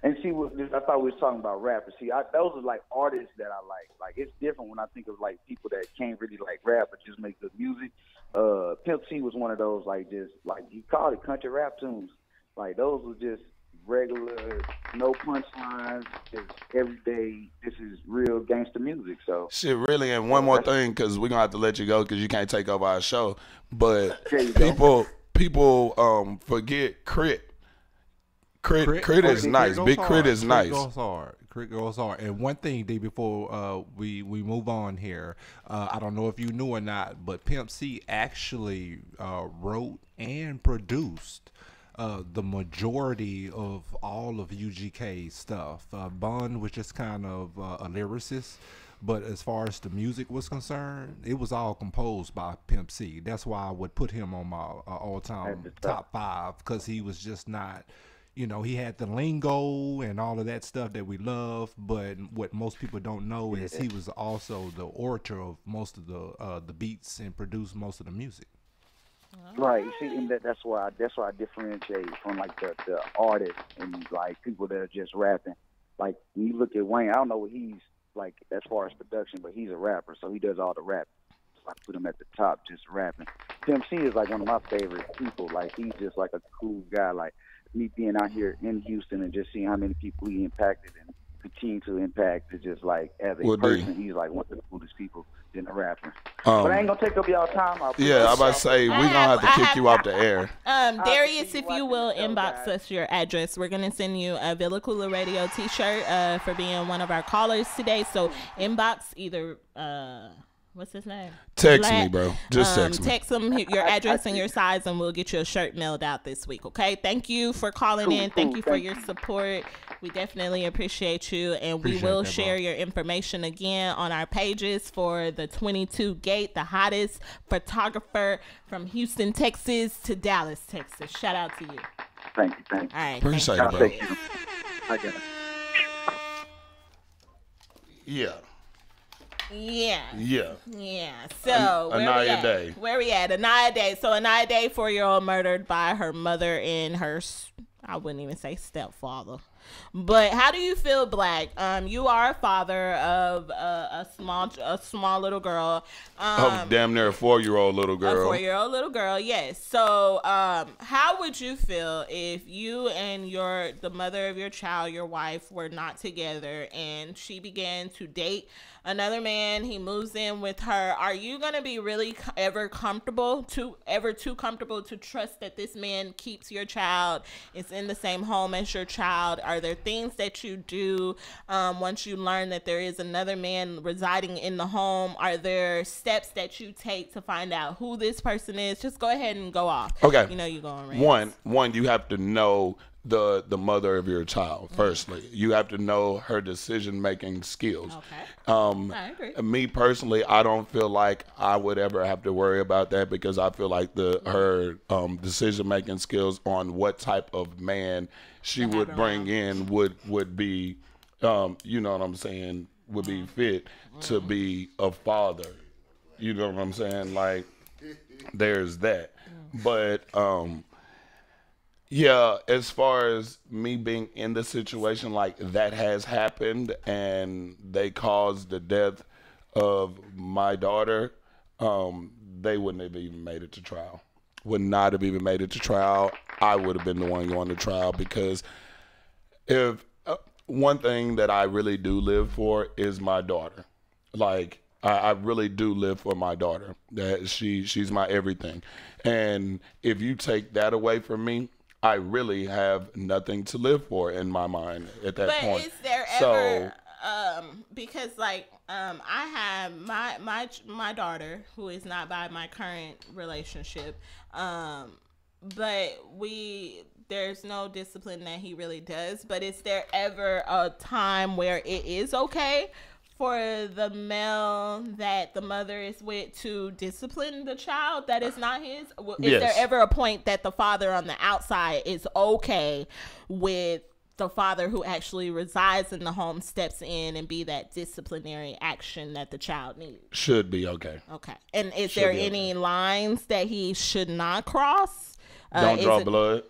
And see, I thought we was talking about rappers. See, those are like artists that I like. Like, it's different when I think of like people that can't really like rap but just make good music. Pimp C was one of those, like, just like you called it country rap tunes. Like, those were just regular, no punchlines, just everyday. This is real gangster music. So shit, really. And one more thing, because we're gonna have to let you go because you can't take over our show. But people forget Crit. Crit is nice. Big Crit is nice. Crit goes hard. And one thing, D, before we move on here, I don't know if you knew or not, but Pimp C actually wrote and produced the majority of all of UGK's stuff. Bun was just kind of a lyricist, but as far as the music was concerned, it was all composed by Pimp C. That's why I would put him on my all-time top 5, because he was just not... he had the lingo and all of that stuff that we love, but what most people don't know is he was also the orator of most of the beats and produced most of the music. Right. See, and that's why I differentiate from like the artists and like people that are just rapping. Like, when you look at Wayne, I don't know what he's like as far as production, but he's a rapper, so he does all the rap. So I put him at the top, just rapping. Pimp C is like one of my favorite people. Like, he's just like a cool guy. Like, me being out here in Houston and just seeing how many people he impacted and continue to impact, is just like, as a person, he's like one of the coolest people in the rapper. But I ain't gonna take up y'all time. I'm about to say, we're gonna have to kick you off the air. Darius, if you will inbox us your address, we're gonna send you a Villa Koola Radio t-shirt for being one of our callers today. So inbox either what's his name? Text me, bro. Just text me. Text him your address and your size, and we'll get you a shirt mailed out this week, okay? Thank you for calling in. Thank you for your support. We definitely appreciate you, and we will share your information again on our pages for the 22 Gate, the hottest photographer from Houston, Texas to Dallas, Texas. Shout out to you. Thank you. All right. Appreciate it, I'll bro. take you. I got it. Yeah. Yeah. So Anaya Day. Where we at? Anaya Day. So Anaya Day, 4-year-old murdered by her mother and her, I wouldn't even say stepfather. But how do you feel, Black? You are a father of a small little girl. Damn near a 4-year-old little girl. A 4-year-old little girl, yes. So, how would you feel if you and the mother of your child, your wife, were not together and she began to date another man? He moves in with her. Are you gonna be really ever too comfortable to trust that this man keeps your child, is in the same home as your child? Are there things that you do once you learn that there is another man residing in the home? Are there steps that you take to find out who this person is? Just go ahead and go off. Okay. You know you're going right. One, you have to know the mother of your child. Firstly, you have to know her decision-making skills. Okay. I agree. Me personally, I don't feel like I would ever have to worry about that because I feel like her decision-making skills on what type of man she would bring in would be, you know what I'm saying, would be fit to be a father. You know what I'm saying? Like, there's that. But yeah, as far as me being in the situation, like that has happened and they caused the death of my daughter, they wouldn't have even made it to trial. Would not have even made it to trial. I would have been the one going to trial because if one thing that I really do live for is my daughter. Like, I really do live for my daughter. That she's my everything. And if you take that away from me, I really have nothing to live for in my mind at that point. But is there ever because like I have my daughter who is not by my current relationship, but there's no discipline that he really does. But is there ever a time where it is okay for the male that the mother is with to discipline the child that is not his? Is there ever a point that the father on the outside is okay with the father who actually resides in the home steps in and be that disciplinary action that the child needs? Should be okay. Okay. And is there any lines that he should not cross? Don't draw blood.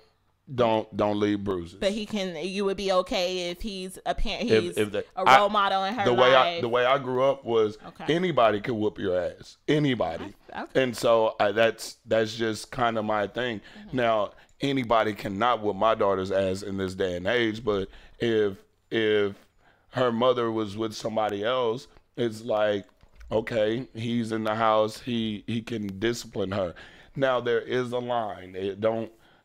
Don't leave bruises. But you would be okay if he's a parent, a role model in her life. The way I grew up was anybody could whoop your ass. Anybody. Okay. And so that's just kind of my thing. Mm-hmm. Now, anybody cannot whoop my daughter's ass in this day and age, but if her mother was with somebody else, it's like, okay, he's in the house, he can discipline her. Now, there is a line.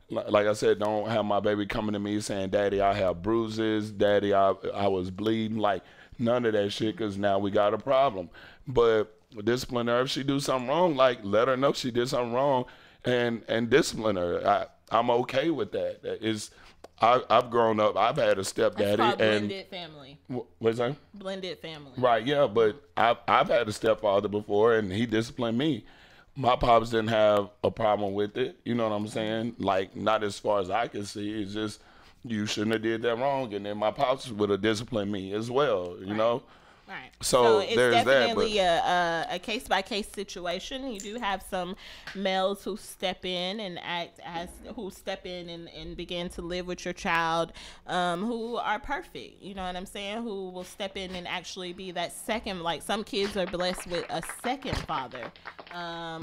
Like I said, don't have my baby coming to me saying, Daddy, I have bruises. Daddy, I was bleeding. Like, none of that shit, because now we got a problem. But discipline her. If she do something wrong, like, let her know she did something wrong and discipline her. I'm okay with that. I've grown up. I've had a stepdaddy. That's called blended family. What's that? Blended family. Right, yeah. But I've had a stepfather before, and he disciplined me. My pops didn't have a problem with it. You know what I'm saying? Like, not as far as I can see. It's just, you shouldn't have did that wrong. And then my pops would have disciplined me as well, you know? Right. So it's there's definitely a case-by-case situation. You do have some males who step in and and begin to live with your child, who are perfect. You know what I'm saying? Who will step in and actually be that second. Like, some kids are blessed with a second father,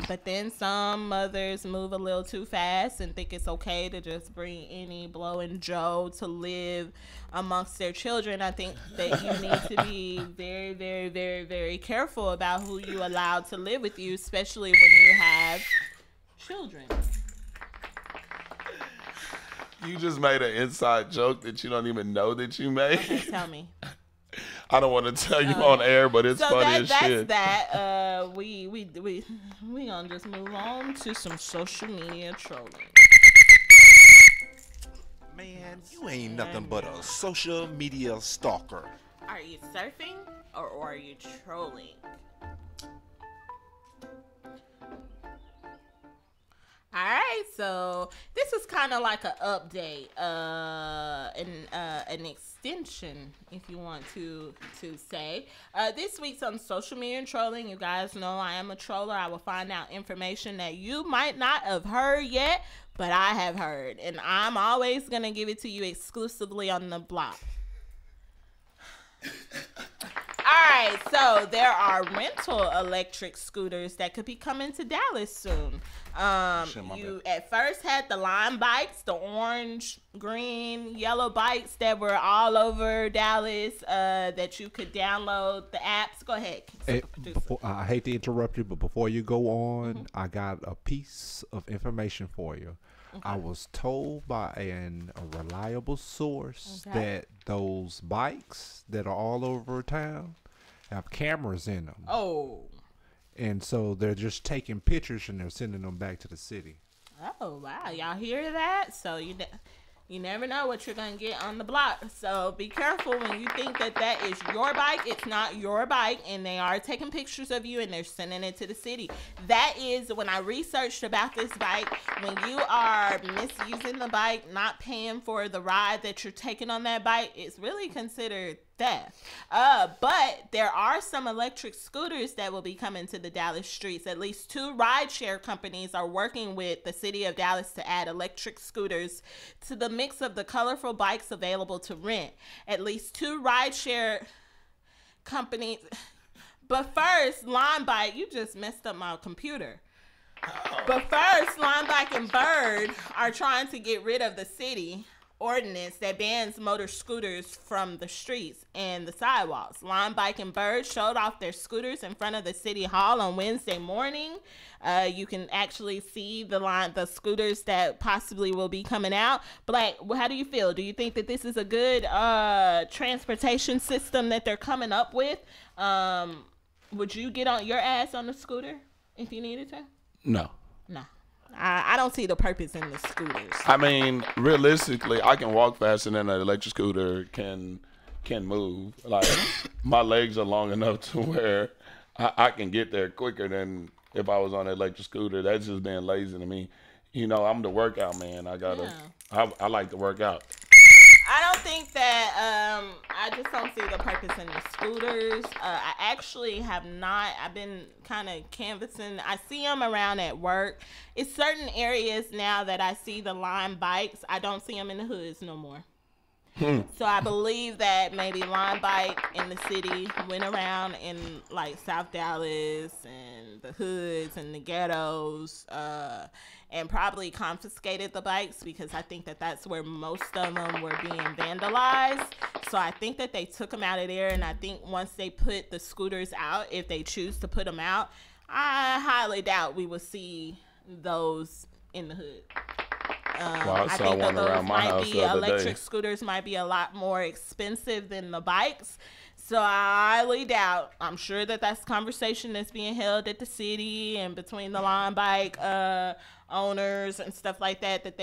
but then some mothers move a little too fast and think it's okay to just bring any blowing Joe to live amongst their children. I think that you need to be very, very, very, very careful about who you allow to live with you, especially when you have children. You just made an inside joke that you don't even know that you made. Okay, tell me. I don't want to tell you on air, but it's funny as shit. We gonna just move on to some social media trolling. Man, you ain't nothing but a social media stalker. Are you surfing or are you trolling? All right, so this is is kind of like an update, an extension, if you want to say. This week's on social media trolling. You guys know I am a troller. I will find out information that you might not have heard yet, but I have heard, and I'm always gonna give it to you exclusively on the block. Alright, so there are rental electric scooters that could be coming to Dallas soon. You at first had the Lime bikes, the orange, green, yellow bikes that were all over Dallas, that you could download the apps. Go ahead. I hate to interrupt you, but before you go on, I got a piece of information for you. Okay. I was told by a reliable source that those bikes that are all over town have cameras in them. Oh. And so they're just taking pictures and they're sending them back to the city. Oh, wow. Y'all hear that? So you never know what you're going to get on the block. So be careful when you think that is your bike. It's not your bike, and they are taking pictures of you, and they're sending it to the city. That is, when I researched about this bike, when you are misusing the bike, not paying for the ride that you're taking on that bike, it's really considered theft. But there are some electric scooters that will be coming to the Dallas streets. At least 2 rideshare companies are working with the city of Dallas to add electric scooters to the mix of the colorful bikes available to rent. At least 2 rideshare companies. But first, Lime Bike, you just messed up my computer. But first, Lime Bike and Bird are trying to get rid of the city ordinance that bans motor scooters from the streets and the sidewalks. Lime Bike and Bird showed off their scooters in front of the city hall on Wednesday morning. You can actually see the scooters that possibly will be coming out. Black, how do you feel? Do you think that this is a good transportation system that they're coming up with? Would you get on your ass on the scooter if you needed to? No. No. I don't see the purpose in the scooters. I mean, realistically, I can walk faster than an electric scooter can move. Like, my legs are long enough to where I can get there quicker than if I was on an electric scooter. That's just being lazy to me. You know, I'm the workout man. I like to work out. I don't think that, I just don't see the purpose in the scooters. I actually have not. I've been kind of canvassing. I see them around at work. It's certain areas now that I see the Lime bikes. I don't see them in the hoods no more. So I believe that maybe Lime Bike in the city went around in like South Dallas and the hoods and the ghettos, and probably confiscated the bikes, because I think that that's where most of them were being vandalized. So I think that they took them out of there, and I think once they put the scooters out, if they choose to put them out, I highly doubt we will see those in the hood. I think that those might be electric scooters might be a lot more expensive than the bikes. So I highly doubt. I'm sure that that's conversation that's being held at the city and between the Lime Bike owners and stuff like that. That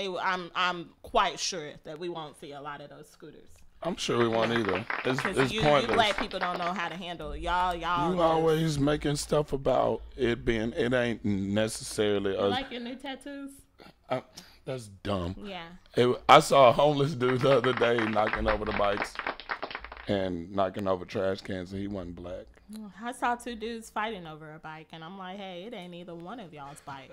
I'm quite sure that we won't see a lot of those scooters. I'm sure we won't either. It's pointless. You black people don't know how to handle it. Y'all. You always making stuff about it being. It ain't necessarily. You like your new tattoos? That's dumb. Yeah. I saw a homeless dude the other day knocking over the bikes and knocking over trash cans, and he wasn't black. I saw 2 dudes fighting over a bike, and I'm like, hey, it ain't either one of y'all's bike.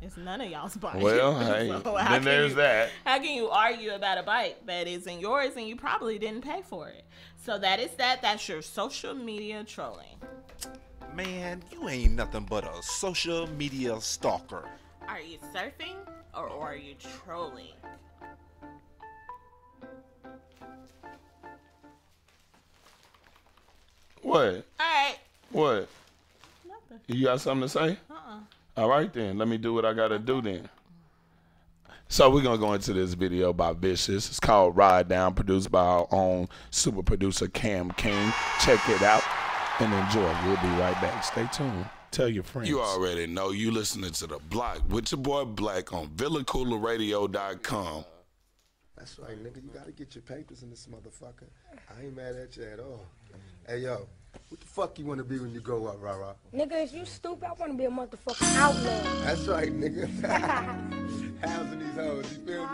It's none of y'all's bike. Well, hey, so then there's that. How can you argue about a bike that isn't yours and you probably didn't pay for it? So that is that. That's your social media trolling. Man, you ain't nothing but a social media stalker. Are you surfing or are you trolling? What? All right. What? Nothing. You got something to say? All right, then. Let me do what I got to do then. So we're going to go into this video by Vicious. It's called Ride Down, produced by our own super producer, Cam King. Check it out and enjoy. We'll be right back. Stay tuned. Tell your friends. You already know you listening to The Block with your boy Blac on VillaCoolaRadio.com. That's right, nigga. You got to get your papers in this motherfucker. I ain't mad at you at all. Hey, yo. What the fuck you want to be when you grow up, rah-rah? Nigga, if you stupid, I want to be a motherfucking outlaw. That's right, nigga. housing these hoes, you feel me?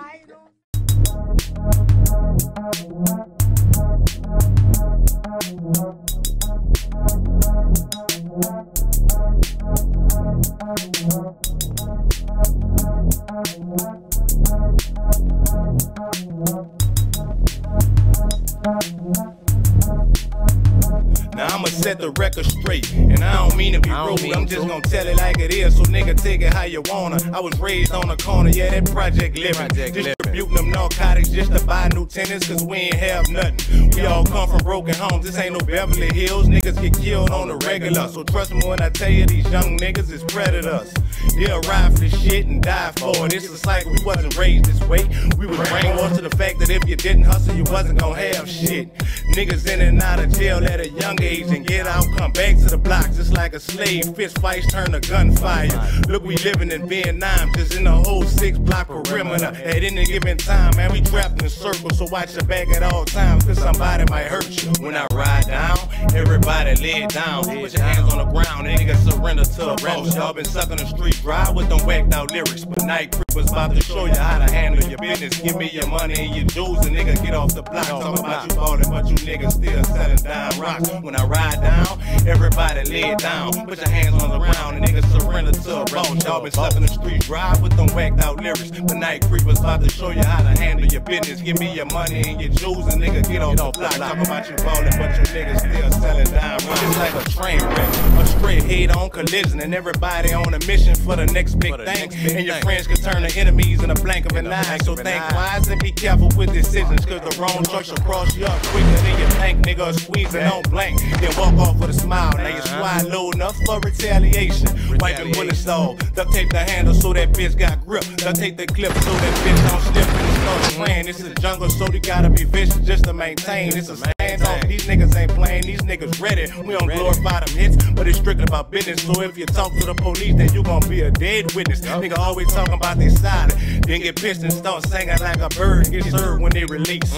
Now I'ma set the record straight, and I don't mean to be rude, I'm just gonna tell it like it is, so nigga take it how you wanna. I was raised on the corner, yeah, that project living, distributing them narcotics just to buy new tenants, cause we ain't have nothing. We all come from broken homes, this ain't no Beverly Hills, niggas get killed on the regular, so trust me when I tell you these young niggas is predators. They'll ride for this shit and die for it. It's a cycle, we wasn't raised this way. We was brainwashed to the fact that if you didn't hustle, you wasn't gonna have shit. Niggas in and out of jail at a young age and get out, come back to the block just like a slave. Fist fights turn to gunfire. Look, we living in Vietnam, just in the whole 6-block perimeter. At any given time, man, we trapped in circles, so watch your back at all times, cause somebody might hurt you. When I ride down, everybody lay it down. Put your hands on the ground, niggas surrender to a boss. Y'all been sucking the street dry with them whacked out lyrics, but Night Creepers about to show you how to handle your business. Give me your money and your jewels, and nigga get off the block. Talk about you ballin', but you niggas still selling dime rocks. When I ride down, everybody lay it down. Put your hands on the ground, and niggas surrender to a boss. Y'all been sucking the street dry with them whacked out lyrics, but Night Creepers about to show you how to handle your business. Give me your money and your jewels, and nigga get off the block. Talk about you ballin', but you niggas still selling dime rocks. It's like a train wreck, a straight head-on collision, and everybody on a mission for the next big thing. And your friends can turn to enemies in a blink of an eye. So think wise and be careful with decisions, cause the wrong choice will cross you up quicker than you think. Nigga, squeezing on blank, then walk off with a smile. Now you swine low enough for retaliation. Wiping bullets off, duct tape the handle so that bitch got grip. Duct tape the clip so that bitch don't slip when it starts playing. This is a jungle, so you gotta be vicious just to maintain. It's a standoff, these niggas ain't playing, these niggas ready. We don't glorify them hits, but it's strictly about business. So if you talk to the police, then you gon' be a dead witness. Nigga always talking about they side, then get pissed and start singing like a bird. Get served when they release.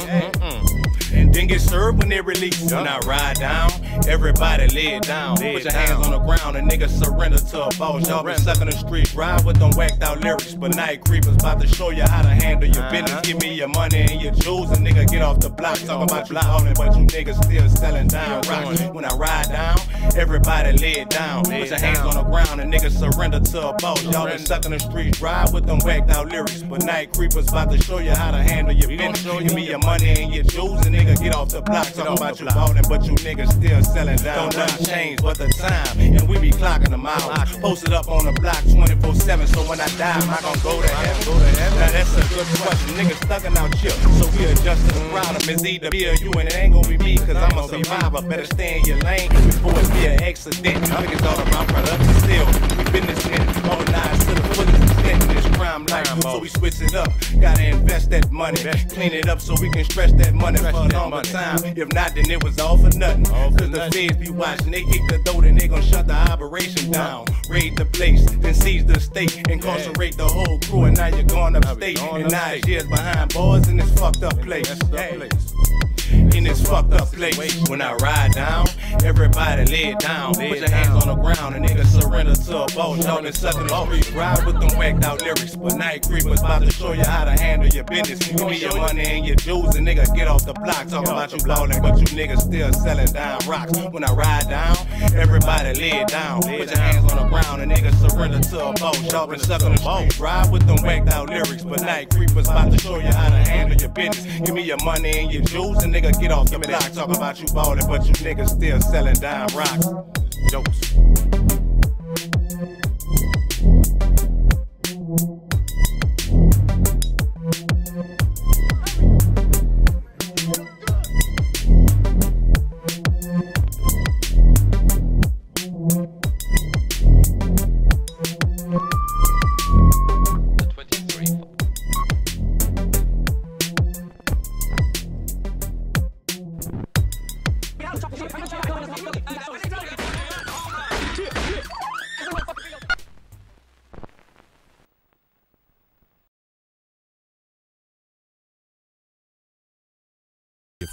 And then get served when they release. When I ride down, everybody lay it down. Put your hands on the ground and niggas surrender to a boss. Y'all been sucking the street, ride with them whacked out lyrics, but Night Creepers about to show you how to handle your business. Give me your money and your jewels, and nigga get off the block. Talk about you ballin', but you niggas still selling dime rocks. When I ride down, everybody lay it down. Put your hands on the ground and niggas surrender to a boss. Y'all been sucking the street, ride with them whacked out lyrics, but Night Creepers about to show you how to handle your business. Give me your money and your jewels, and nigga get off the block. Talking about you ballin', but you niggas still selling down. Don't nothing change but the time, and we be clocking them out. Posted up on the block 24/7, so when I die, am I gon' go to heaven? Now that's a good question. Niggas stuckin' out chill, so we adjust to the problem. It's either be or you, and it ain't gon' be me, cause I'm a survivor. Better stay in your lane before it be an accident. Niggas all about production still. We businessmen, all nines to the fullest extent in this crime life, so we switch it up. Gotta invest that money, clean it up so we can stretch that money for a longer time. If not, then it was all for nothing. Cause the feds be watching, they kick the door, then they gon' shut the operation down. Raid the place, then seize the state, incarcerate the whole crew, and now you're going upstate. And 9 years behind bars in this fucked up place. In this fucked up place. When I ride down, everybody lay it down. Put your hands on the ground and niggas surrender to a boss. Y'all been sucking the street, ride with them whacked out lyrics, but Night Creepers about to show you how to handle your business. Give me your money and your jewels, and nigga get off the block. Talking about you ballin', but you niggas still selling dime rocks. When I ride down, everybody lay it down. Put your hands on the ground and niggas surrender to a boss. Y'all been sucking the street, ride with them whacked out lyrics, but Night Creepers about to show you how to handle your business. Give me your money and your jewels, and nigga get off the block. Talking about you ballin', but you niggas still selling dime rocks. Jokes.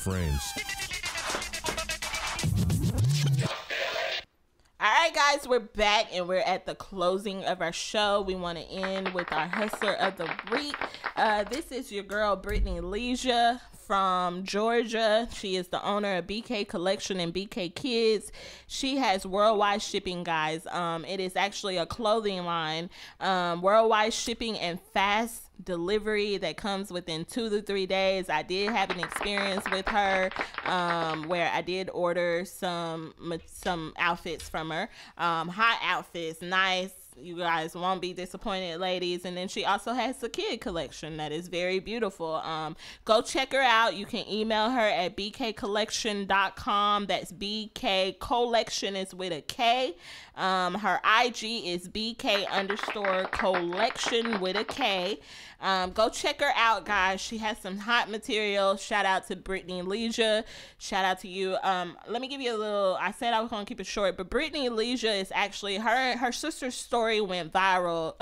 Friends. All right, guys, we're back and we're at the closing of our show. We want to end with our hustler of the week. This is your girl Brittany Leisure from Georgia. She is the owner of BK Collection and BK Kids. She has worldwide shipping, guys. It is actually a clothing line, worldwide shipping and fast delivery that comes within 2 to 3 days. I did have an experience with her where I did order some outfits from her, hot outfits, nice. You guys won't be disappointed, ladies. And then she also has a kid collection that is very beautiful. Go check her out. You can email her at bkcollection.com. That's BK Collection is with a K. Her IG is BK_collection with a K. Go check her out, guys. She has some hot material. Shout out to Brittany Leisure. Shout out to you. Let me give you a little, I said I was going to keep it short, but Brittany Leisure is actually, her sister's story went viral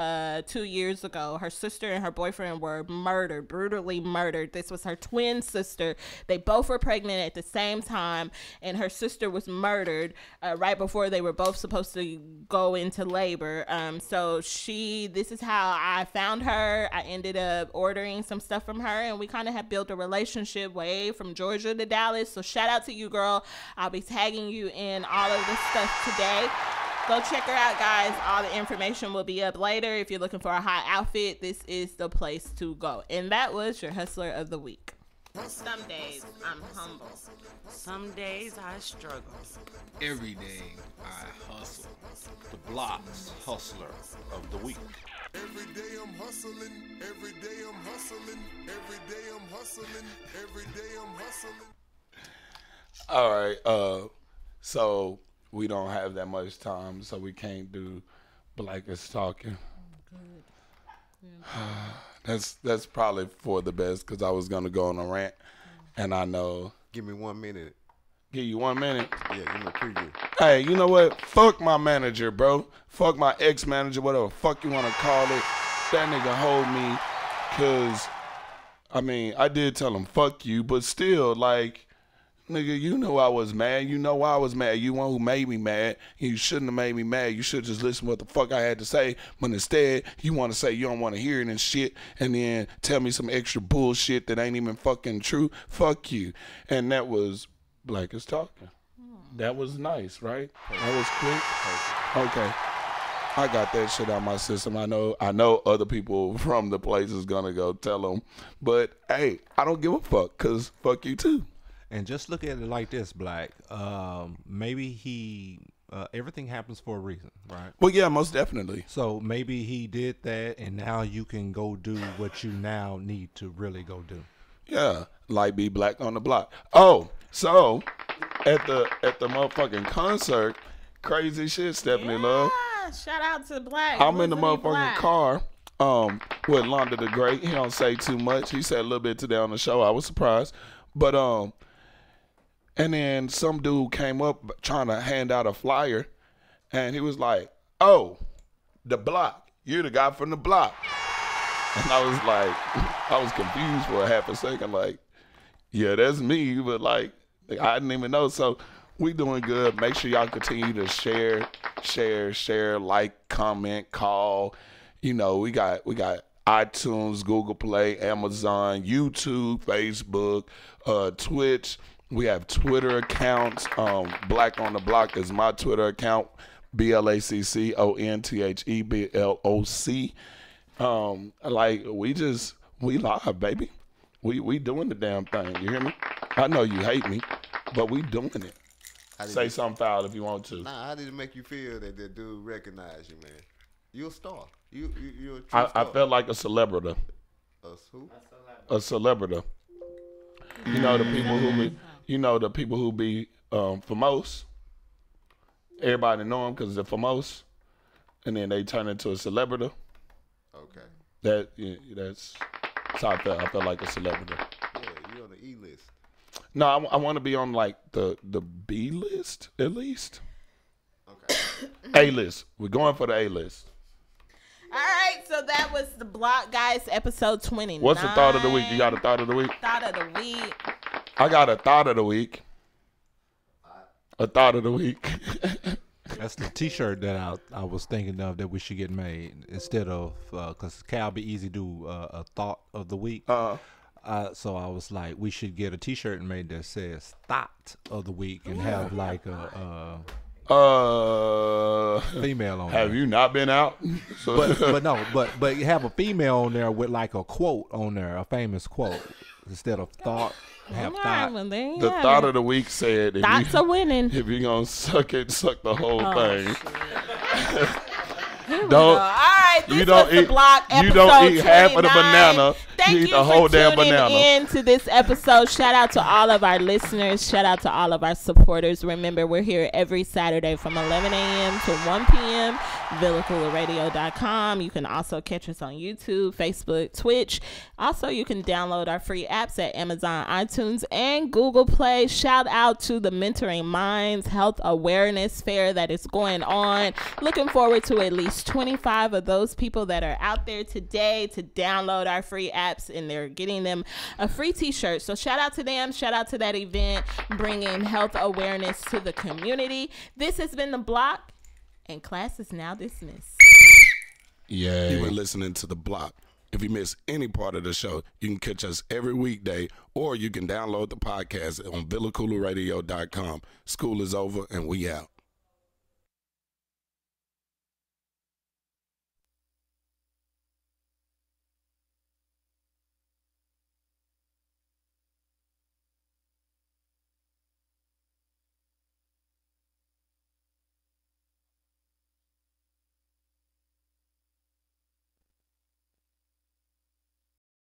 2 years ago. Her sister and her boyfriend were murdered, brutally murdered. This was her twin sister. They both were pregnant at the same time, and her sister was murdered right before they were both supposed to go into labor. So this is how I found her. I ended up ordering some stuff from her, and we kind of have built a relationship way from Georgia to Dallas. So shout out to you, girl. I'll be tagging you in all of this stuff today. Go check her out, guys. All the information will be up later. If you're looking for a hot outfit, this is the place to go. And that was your hustler of the week. Some days I'm humble. Some days I struggle. Every day I hustle. The Bloc's hustler of the week. Every day I'm hustling. Every day I'm hustling. Every day I'm hustling. Every day I'm hustling. All right. So we don't have that much time, so we can't do Black is Talking. That's probably for the best, because I was gonna go on a rant, and I know. Give me 1 minute. Give you 1 minute. Yeah, give me a preview. Hey, you know what? Fuck my manager, bro. Fuck my ex-manager, whatever fuck you want to call it. That nigga hold me, cause I mean I did tell him fuck you, but still, like, nigga, you know I was mad. You know why I was mad. You one who made me mad. You shouldn't have made me mad. You should just listen to what the fuck I had to say. But instead, you want to say you don't want to hear it and shit, and then tell me some extra bullshit that ain't even fucking true. Fuck you. And that was Black is Talking. That was nice, right? That was quick. Okay. I got that shit out my system. I know other people from the place is gonna go tell them, but hey, I don't give a fuck, cause fuck you too. And just look at it like this, Black. Maybe everything happens for a reason, right? Well, yeah, most definitely. So maybe he did that, and now you can go do what you now need to really go do. Yeah, like be black on the block. Oh, so at the motherfucking concert, crazy shit, Stefani Love. Shout out to Black. I'm in the motherfucking car with Londa the Great. He don't say too much. He said a little bit today on the show. I was surprised. But and then some dude came up trying to hand out a flyer, and he was like, "Oh, the Bloc. You're the guy from the Bloc." And I was like, I was confused for a half a second, like, yeah, that's me, but like I didn't even know. So we doing good. Make sure y'all continue to share, like, comment, call. You know, we got iTunes, Google Play, Amazon, YouTube, Facebook, Twitch. We have Twitter accounts. Black on the Block is my Twitter account. BLACCONTHEBLOC. Like we live, baby. We doing the damn thing. You hear me? I know you hate me, but we doing it. Say something foul if you want to. Nah, how did it make you feel that that dude recognized you, man? You're a star. You're a true star. I felt like a celebrity. Who? A celebrity. You know the people who be famous. Everybody know them because they're famous, and then they turn into a celebrity. Okay. That's how I felt. I felt like a celebrity. Yeah, you're on the E list. No, I want to be on like the B list at least. Okay. A list. We're going for the A list. All right, so that was the Bloc, guys, episode 29. What's the thought of the week? You got a thought of the week? Thought of the week. I got a thought of the week. A thought of the week. That's the T-shirt that I was thinking of that we should get made instead of because Cal be easy to do a thought of the week. So I was like, we should get a T-shirt made that says "Thought of the Week" and have like a female on. Have there. you not been out? but have a female on there with like a quote on there, a famous quote instead of thought. Have thought. The thought of the week said, "Thoughts are winning." If you're gonna suck it, suck the whole thing. All right, this was the Block episode. You don't eat half of the 29. banana. Thank you eat the whole damn banana. Into this episode. Shout out to all of our listeners. Shout out to all of our supporters. Remember, we're here every Saturday from 11 a.m. to 1 p.m. VillaCoolerRadio.com. You can also catch us on YouTube, Facebook, Twitch. Also, you can download our free apps at Amazon, iTunes, and Google Play. Shout out to the Mentoring Minds Health Awareness Fair that is going on. Looking forward to at least 25 of those people that are out there today to download our free apps, and they're getting them a free t-shirt. So shout out to them. Shout out to that event, bringing health awareness to the community. This has been The Block, and class is now dismissed. Yeah. You've been listening to The Block. If you miss any part of the show, you can catch us every weekday, or you can download the podcast on VillaCoolerRadio.com. School is over, and we out.